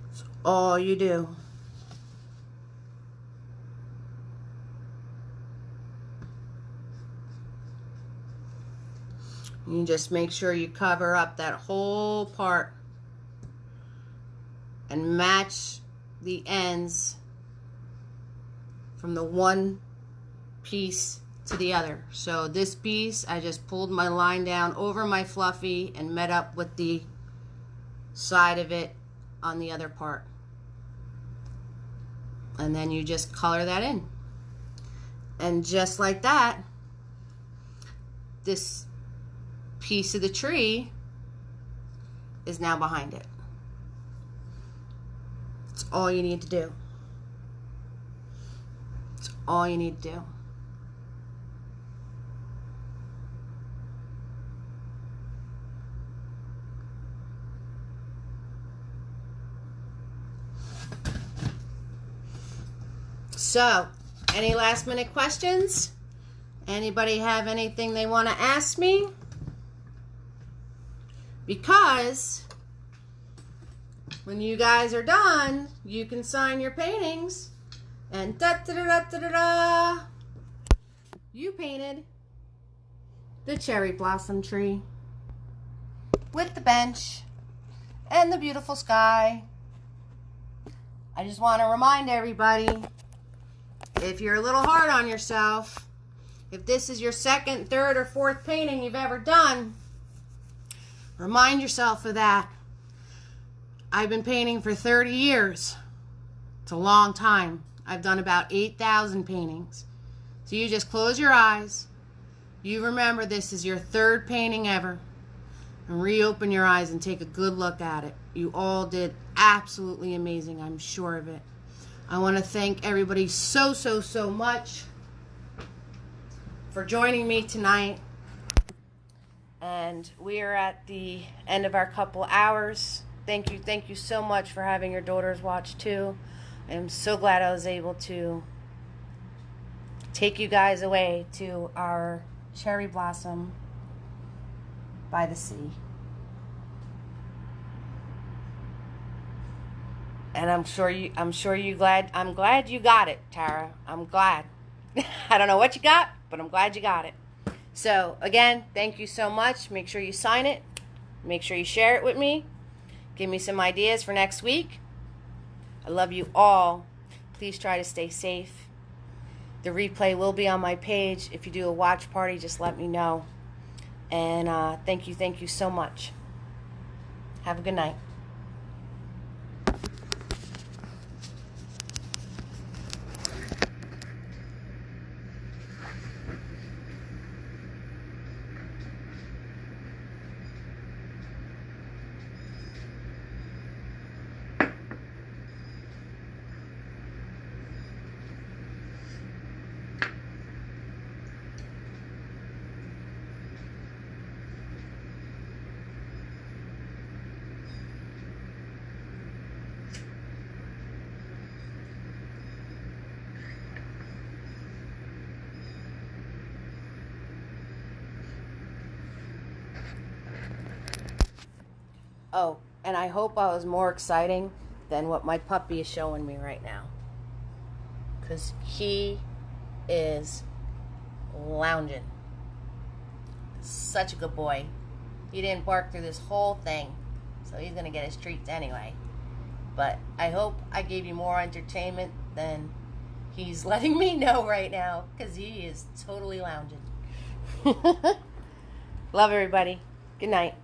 Speaker 2: That's all you do. You just make sure you cover up that whole part and match the ends from the one piece to the other. So this piece, I just pulled my line down over my fluffy and met up with the side of it on the other part. And then you just color that in. And just like that, this piece of the tree is now behind it. That's all you need to do. That's all you need to do. So, any last minute questions? Anybody have anything they want to ask me? Because when you guys are done, you can sign your paintings, and da-da-da-da-da-da, you painted the cherry blossom tree with the bench and the beautiful sky. I just want to remind everybody, if you're a little hard on yourself, if this is your second, third, or fourth painting you've ever done, remind yourself of that. I've been painting for 30 years. It's a long time. I've done about 8,000 paintings. So you just close your eyes. You remember this is your third painting ever. And reopen your eyes and take a good look at it. You all did absolutely amazing. I'm sure of it. I want to thank everybody so much for joining me tonight. And we are at the end of our couple hours. Thank you so much for having your daughters watch too. I am so glad I was able to take you guys away to our cherry blossom by the sea. And I'm glad you got it, Tara. I'm glad. I don't know what you got, but I'm glad you got it. So, again, thank you so much. Make sure you sign it. Make sure you share it with me. Give me some ideas for next week. I love you all. Please try to stay safe.
Speaker 1: The replay will be on my page. If you do a watch party, just let me know. And thank you so much. Have a good night. Oh, and I hope I was more exciting than what my puppy is showing me right now. Because he is lounging. Such a good boy. He didn't bark through this whole thing, so he's going to get his treats anyway. But I hope I gave you more entertainment than he's letting me know right now, because he is totally lounging. Love everybody. Good night.